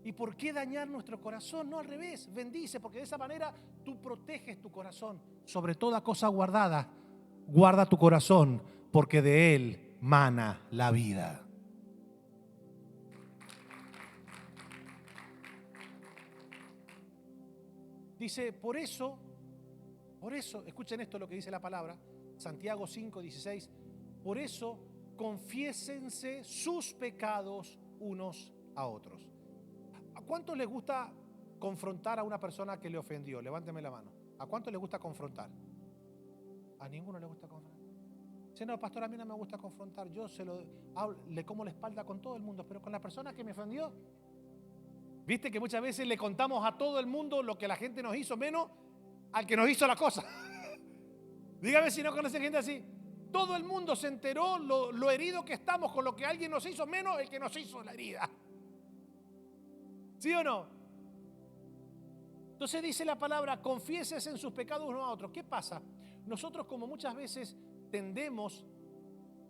¿Y por qué dañar nuestro corazón? No, al revés, bendice, porque de esa manera tú proteges tu corazón. Sobre toda cosa guardada, guarda tu corazón, porque de él mana la vida. Dice, por eso, escuchen esto lo que dice la palabra, Santiago 5:16, por eso confiésense sus pecados unos a otros. ¿A cuántos les gusta confrontar a una persona que le ofendió? Levánteme la mano. ¿A cuánto le gusta confrontar? A ninguno le gusta confrontar. Si no, pastor, a mí no me gusta confrontar. Yo le como la espalda con todo el mundo, pero con la persona que me ofendió. Viste que muchas veces le contamos a todo el mundo lo que la gente nos hizo, menos al que nos hizo la cosa. Dígame si no conoce gente así. Todo el mundo se enteró lo herido que estamos con lo que alguien nos hizo, menos el que nos hizo la herida. ¿Sí o no? Entonces dice la palabra, confiéses en sus pecados uno a otro. ¿Qué pasa? Nosotros, como muchas veces tendemos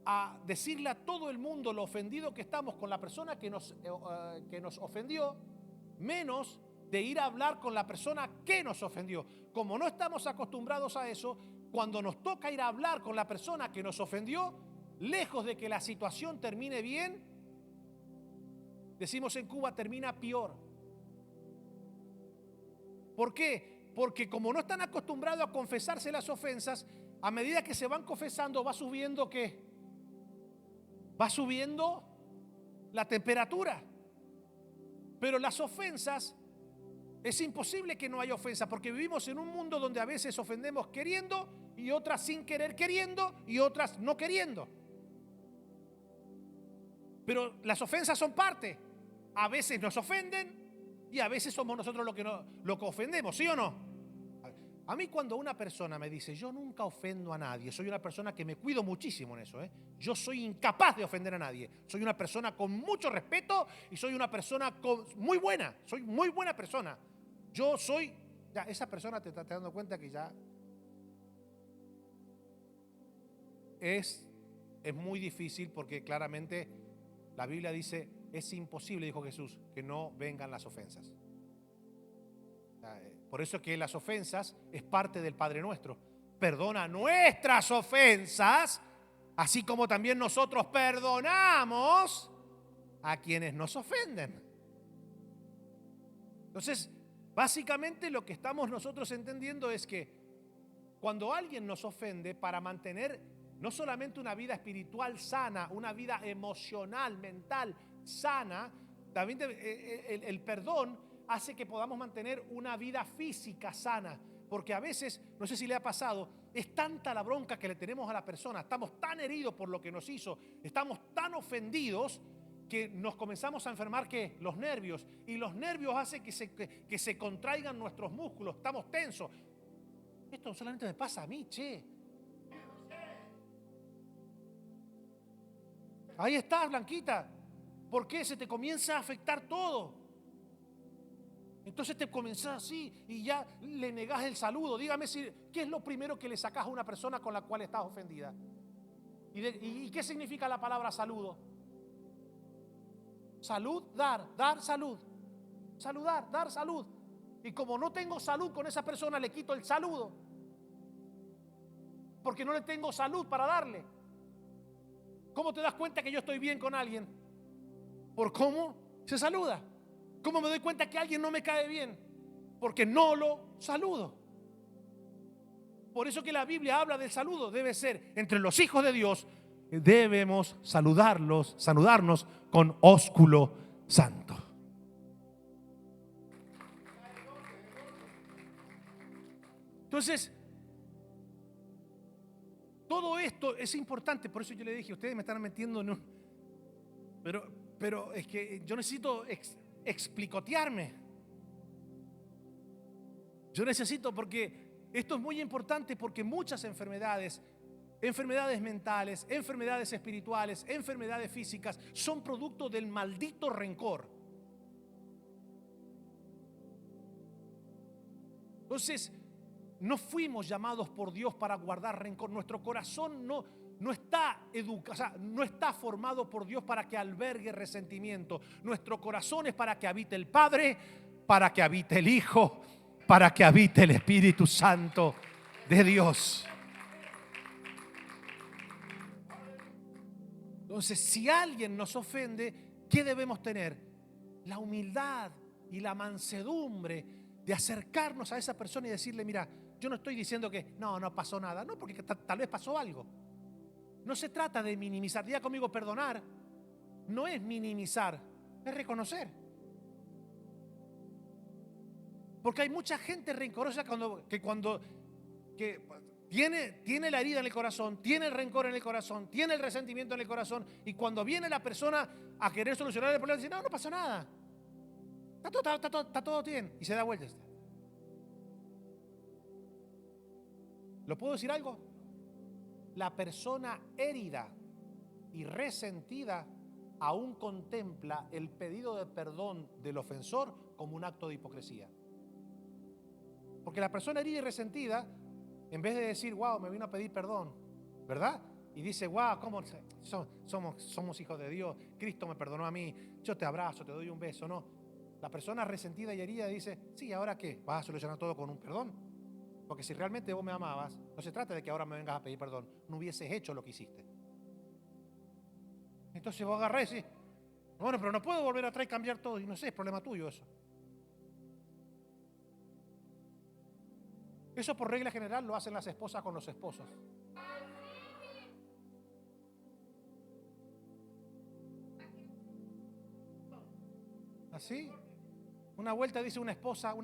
a decirle a todo el mundo lo ofendido que estamos con la persona que nos ofendió, menos de ir a hablar con la persona que nos ofendió. Como no estamos acostumbrados a eso, cuando nos toca ir a hablar con la persona que nos ofendió, lejos de que la situación termine bien, decimos en Cuba, termina peor. ¿Por qué? Porque como no están acostumbrados a confesarse las ofensas, a medida que se van confesando va subiendo ¿qué? Va subiendo la temperatura. Pero las ofensas, es imposible que no haya ofensa, porque vivimos en un mundo donde a veces ofendemos queriendo y otras sin querer queriendo y otras no queriendo. Pero las ofensas son parte. A veces nos ofenden y a veces somos nosotros lo que ofendemos, ¿sí o no? A mí cuando una persona me dice, yo nunca ofendo a nadie, soy una persona que me cuido muchísimo en eso, yo soy incapaz de ofender a nadie, soy una persona con mucho respeto y soy una persona muy buena, soy muy buena persona. Yo soy, ya esa persona te está dando cuenta que ya es muy difícil, porque claramente la Biblia dice, es imposible, dijo Jesús, que no vengan las ofensas. Por eso es que las ofensas es parte del Padre Nuestro. Perdona nuestras ofensas, así como también nosotros perdonamos a quienes nos ofenden. Entonces, básicamente lo que estamos nosotros entendiendo es que cuando alguien nos ofende, para mantener no solamente una vida espiritual sana, una vida emocional, mental sana, también el perdón hace que podamos mantener una vida física sana. Porque a veces, no sé si le ha pasado, es tanta la bronca que le tenemos a la persona, estamos tan heridos por lo que nos hizo, estamos tan ofendidos que nos comenzamos a enfermar que los nervios, y los nervios hacen que se contraigan nuestros músculos, estamos tensos. Esto solamente me pasa a mí, che. Ahí estás, Blanquita. ¿Por qué? Se te comienza a afectar todo. Entonces te comenzás así y ya le negás el saludo. Dígame, ¿qué es lo primero que le sacás a una persona con la cual estás ofendida? ¿Y qué significa la palabra saludo? Salud, dar salud. Saludar, dar salud. Y como no tengo salud con esa persona, le quito el saludo, porque no le tengo salud para darle. ¿Cómo te das cuenta que yo estoy bien con alguien? Por cómo se saluda. ¿Cómo me doy cuenta que alguien no me cae bien? Porque no lo saludo. Por eso que la Biblia habla del saludo. Debe ser entre los hijos de Dios. Debemos saludarnos con ósculo santo. Entonces, todo esto es importante. Por eso yo le dije, ustedes me están metiendo en un... Pero es que yo necesito explicotearme. Yo necesito, porque esto es muy importante, porque muchas enfermedades mentales, enfermedades espirituales, enfermedades físicas, son producto del maldito rencor. Entonces, no fuimos llamados por Dios para guardar rencor. Nuestro corazón no está no está formado por Dios para que albergue resentimiento. Nuestro corazón es para que habite el Padre, para que habite el Hijo, para que habite el Espíritu Santo de Dios. Entonces, si alguien nos ofende, ¿qué debemos tener? La humildad y la mansedumbre de acercarnos a esa persona y decirle, mira, yo no estoy diciendo que no pasó nada. No, porque tal vez pasó algo. No se trata de minimizar. Diga conmigo, perdonar no es minimizar, es reconocer. Porque hay mucha gente rencorosa que tiene la herida en el corazón, tiene el rencor en el corazón, tiene el resentimiento en el corazón, y cuando viene la persona a querer solucionar el problema, dice, no pasó nada. Está todo bien. Y se da vueltas. ¿Lo puedo decir algo? La persona herida y resentida aún contempla el pedido de perdón del ofensor como un acto de hipocresía. Porque la persona herida y resentida, en vez de decir, wow, me vino a pedir perdón, ¿verdad? Y dice, wow, ¿cómo somos hijos de Dios? Cristo me perdonó a mí, yo te abrazo, te doy un beso, ¿no? La persona resentida y herida dice, sí, ¿ahora qué? ¿Vas a solucionar todo con un perdón? Porque si realmente vos me amabas, no se trata de que ahora me vengas a pedir perdón, no hubieses hecho lo que hiciste. Entonces vos agarrás y decís, bueno, pero no puedo volver atrás y cambiar todo, y no sé, es problema tuyo eso. Eso por regla general lo hacen las esposas con los esposos. ¿Así? Una vuelta dice una esposa,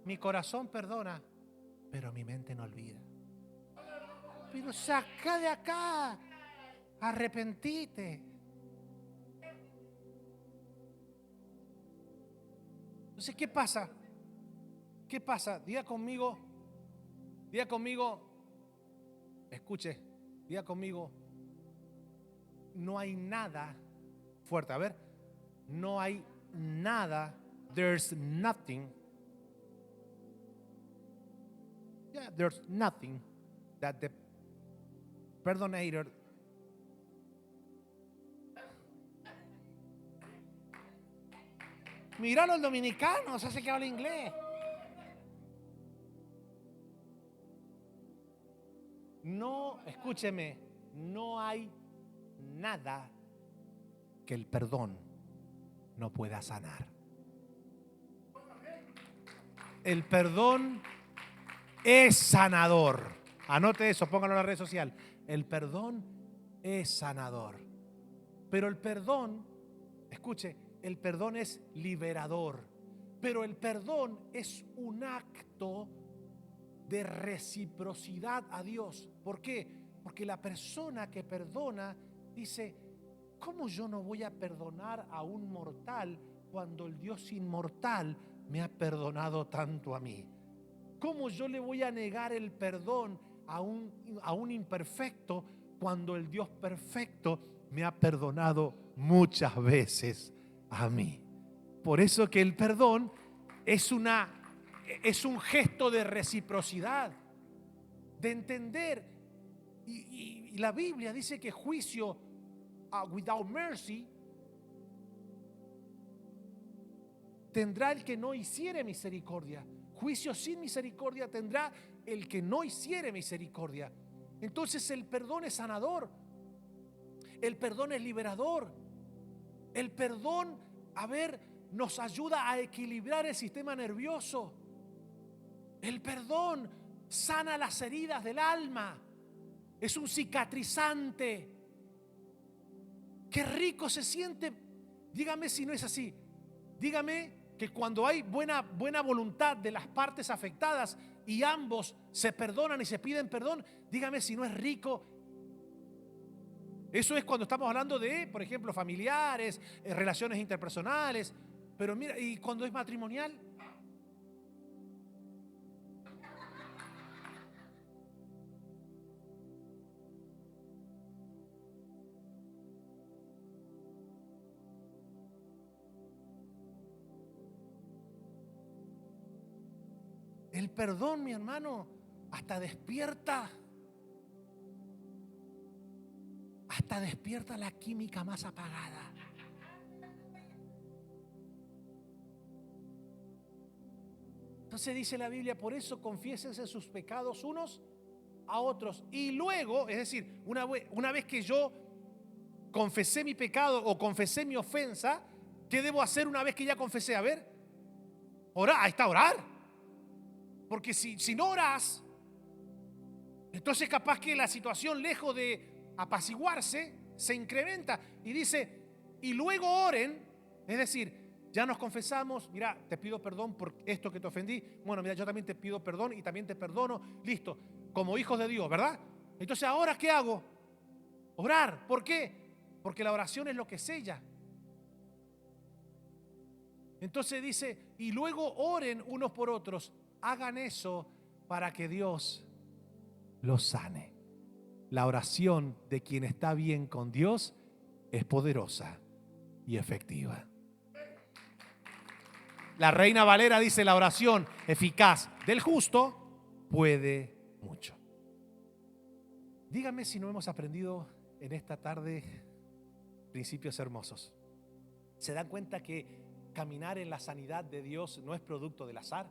mi corazón perdona, pero mi mente no olvida. Pero saca de acá, arrepentite. Entonces, ¿qué pasa? ¿Qué pasa? Diga conmigo, escuche, diga conmigo, no hay nada fuerte. A ver, no hay nada, there's nothing, there's nothing that the perdonator mira los dominicanos, hace que habla inglés. No, escúcheme, no hay nada que el perdón no pueda sanar. El perdón es sanador. Anote eso, póngalo en la red social. El perdón es sanador. Pero el perdón, escuche, el perdón es liberador. Pero el perdón es un acto de reciprocidad a Dios. ¿Por qué? Porque la persona que perdona dice, ¿cómo yo no voy a perdonar a un mortal cuando el Dios inmortal me ha perdonado tanto a mí? ¿Cómo yo le voy a negar el perdón a un imperfecto cuando el Dios perfecto me ha perdonado muchas veces a mí? Por eso que el perdón es un gesto de reciprocidad, de entender. Y la Biblia dice que juicio without mercy tendrá el que no hiciere misericordia. Juicio sin misericordia tendrá el que no hiciere misericordia. Entonces el perdón es sanador. El perdón es liberador. El perdón, nos ayuda a equilibrar el sistema nervioso. El perdón sana las heridas del alma. Es un cicatrizante. Qué rico se siente. Dígame si no es así. Dígame que cuando hay buena voluntad de las partes afectadas y ambos se perdonan y se piden perdón, dígame si no es rico. Eso es cuando estamos hablando de, por ejemplo, familiares, relaciones interpersonales. Pero mira, y cuando es matrimonial, el perdón, mi hermano, hasta despierta la química más apagada. Entonces dice la Biblia, por eso confiésense sus pecados unos a otros. Y luego, es decir, una vez que yo confesé mi pecado o confesé mi ofensa, ¿qué debo hacer una vez que ya confesé? A ver, orar, ahí está, orar. Porque si no oras, entonces capaz que la situación, lejos de apaciguarse, se incrementa. Y dice, y luego oren, es decir, Ya nos confesamos, mira, te pido perdón por esto que te ofendí. Bueno, mira, yo también te pido perdón y también te perdono. Listo, como hijos de Dios, ¿verdad? Entonces, ¿ahora qué hago? Orar. ¿Por qué? Porque la oración es lo que sella. Entonces dice, y luego oren unos por otros. Hagan eso para que Dios los sane. La oración de quien está bien con Dios es poderosa y efectiva. La Reina Valera dice, la oración eficaz del justo puede mucho. Díganme si no hemos aprendido en esta tarde principios hermosos. ¿Se dan cuenta que caminar en la sanidad de Dios no es producto del azar,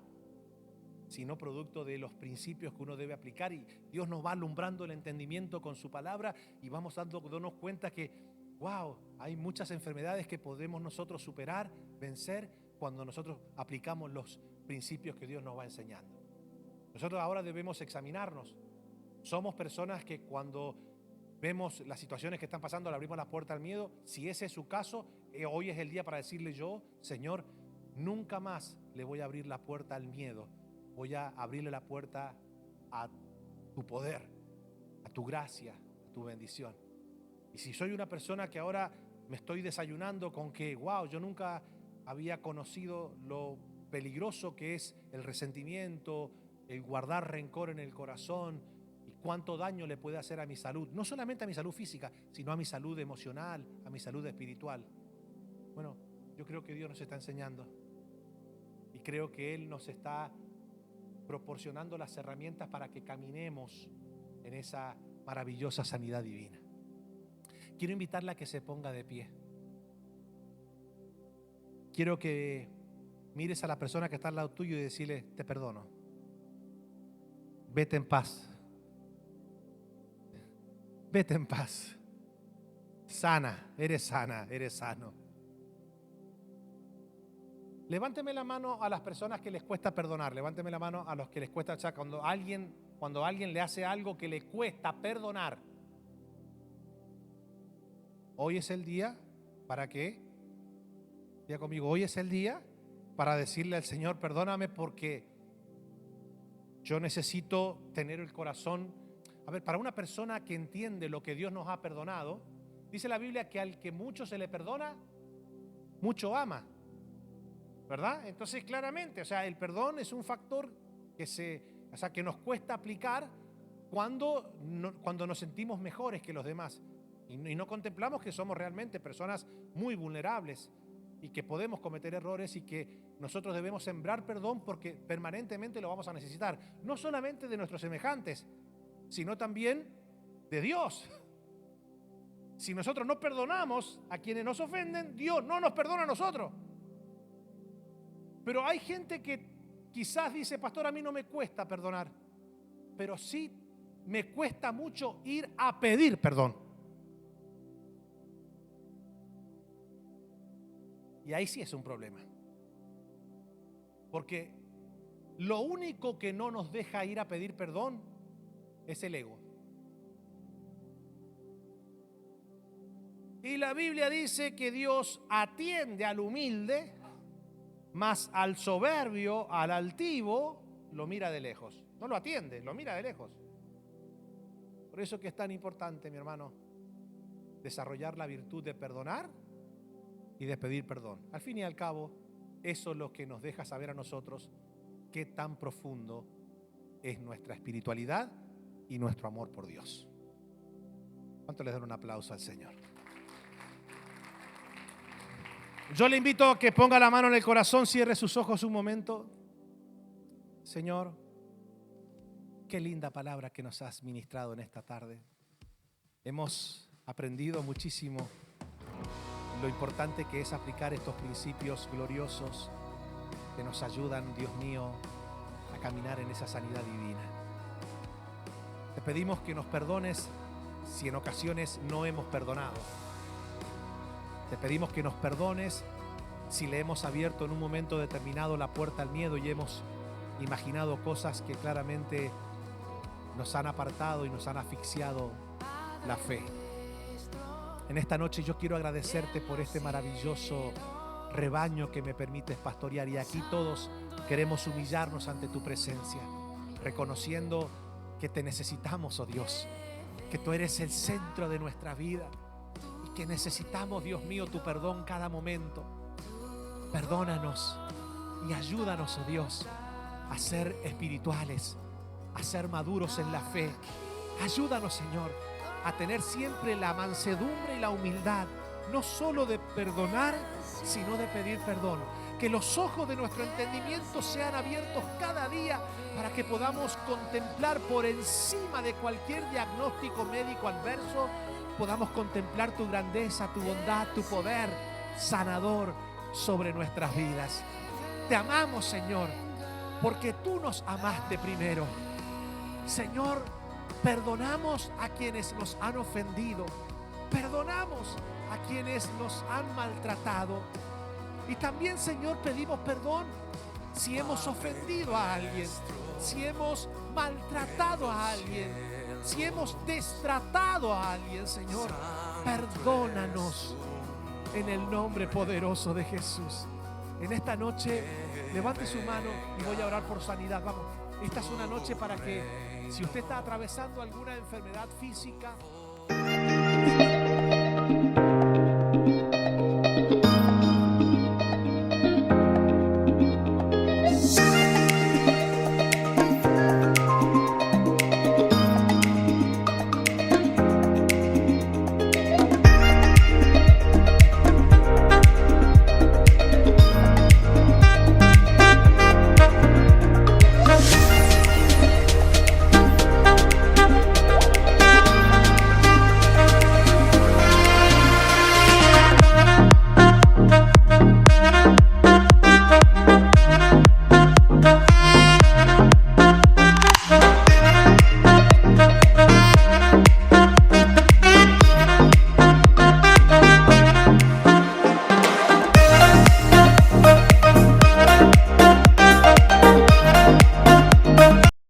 sino producto de los principios que uno debe aplicar? Y Dios nos va alumbrando el entendimiento con su palabra y vamos dándonos cuenta que, wow, hay muchas enfermedades que podemos nosotros superar, vencer, cuando nosotros aplicamos los principios que Dios nos va enseñando. Nosotros ahora debemos examinarnos. Somos personas que cuando vemos las situaciones que están pasando, le abrimos la puerta al miedo. Si ese es su caso, hoy es el día para decirle yo, Señor, nunca más le voy a abrir la puerta al miedo. Voy a abrirle la puerta a tu poder, a tu gracia, a tu bendición. Y si soy una persona que ahora me estoy desayunando con que, wow, yo nunca había conocido lo peligroso que es el resentimiento, el guardar rencor en el corazón y cuánto daño le puede hacer a mi salud, no solamente a mi salud física, sino a mi salud emocional, a mi salud espiritual. Bueno, yo creo que Dios nos está enseñando y creo que Él nos está proporcionando las herramientas para que caminemos en esa maravillosa sanidad divina. Quiero invitarla a que se ponga de pie. Quiero que mires a la persona que está al lado tuyo y decirle, te perdono. Vete en paz. Vete en paz. Sana, eres sano. Levánteme la mano a las personas que les cuesta perdonar. Levánteme la mano a los que les cuesta, o sea, cuando alguien le hace algo que le cuesta perdonar. Hoy es el día para que, diga conmigo, hoy es el día para decirle al Señor, perdóname porque yo necesito tener el corazón. A ver, para una persona que entiende lo que Dios nos ha perdonado, dice la Biblia que al que mucho se le perdona, mucho ama. ¿Verdad? Entonces, claramente, o sea, el perdón es un factor que nos cuesta aplicar cuando nos sentimos mejores que los demás y no contemplamos que somos realmente personas muy vulnerables y que podemos cometer errores y que nosotros debemos sembrar perdón porque permanentemente lo vamos a necesitar, no solamente de nuestros semejantes, sino también de Dios. Si nosotros no perdonamos a quienes nos ofenden, Dios no nos perdona a nosotros. Pero hay gente que quizás dice, pastor, a mí no me cuesta perdonar, pero sí me cuesta mucho ir a pedir perdón. Y ahí sí es un problema. Porque lo único que no nos deja ir a pedir perdón es el ego. Y la Biblia dice que Dios atiende al humilde, mas al soberbio, al altivo, lo mira de lejos. No lo atiende, lo mira de lejos. Por eso que es tan importante, mi hermano, desarrollar la virtud de perdonar y de pedir perdón. Al fin y al cabo, eso es lo que nos deja saber a nosotros qué tan profundo es nuestra espiritualidad y nuestro amor por Dios. ¿Cuánto les dan un aplauso al Señor? Yo le invito a que ponga la mano en el corazón, cierre sus ojos un momento. Señor, qué linda palabra que nos has ministrado en esta tarde. Hemos aprendido muchísimo lo importante que es aplicar estos principios gloriosos que nos ayudan, Dios mío, a caminar en esa sanidad divina. Te pedimos que nos perdones si en ocasiones no hemos perdonado. Te pedimos que nos perdones si le hemos abierto en un momento determinado la puerta al miedo y hemos imaginado cosas que claramente nos han apartado y nos han asfixiado la fe. En esta noche yo quiero agradecerte por este maravilloso rebaño que me permites pastorear. Y aquí todos queremos humillarnos ante tu presencia, reconociendo que te necesitamos, oh Dios, que tú eres el centro de nuestra vida y que necesitamos, Dios mío, tu perdón cada momento. Perdónanos y ayúdanos, oh Dios, a ser espirituales, a ser maduros en la fe. Ayúdanos, Señor, a tener siempre la mansedumbre y la humildad, no solo de perdonar, sino de pedir perdón. Que los ojos de nuestro entendimiento sean abiertos cada día para que podamos contemplar por encima de cualquier diagnóstico médico adverso, podamos contemplar tu grandeza, tu bondad, tu poder sanador sobre nuestras vidas. Te amamos, Señor, porque tú nos amaste primero. Señor, perdonamos a quienes nos han ofendido, perdonamos a quienes nos han maltratado. Y también, Señor, pedimos perdón si hemos ofendido a alguien, si hemos maltratado a alguien, si hemos destratado a alguien. Señor, perdónanos en el nombre poderoso de Jesús. En esta noche, levante su mano y voy a orar por sanidad. Vamos, esta es una noche para que, si usted está atravesando alguna enfermedad física,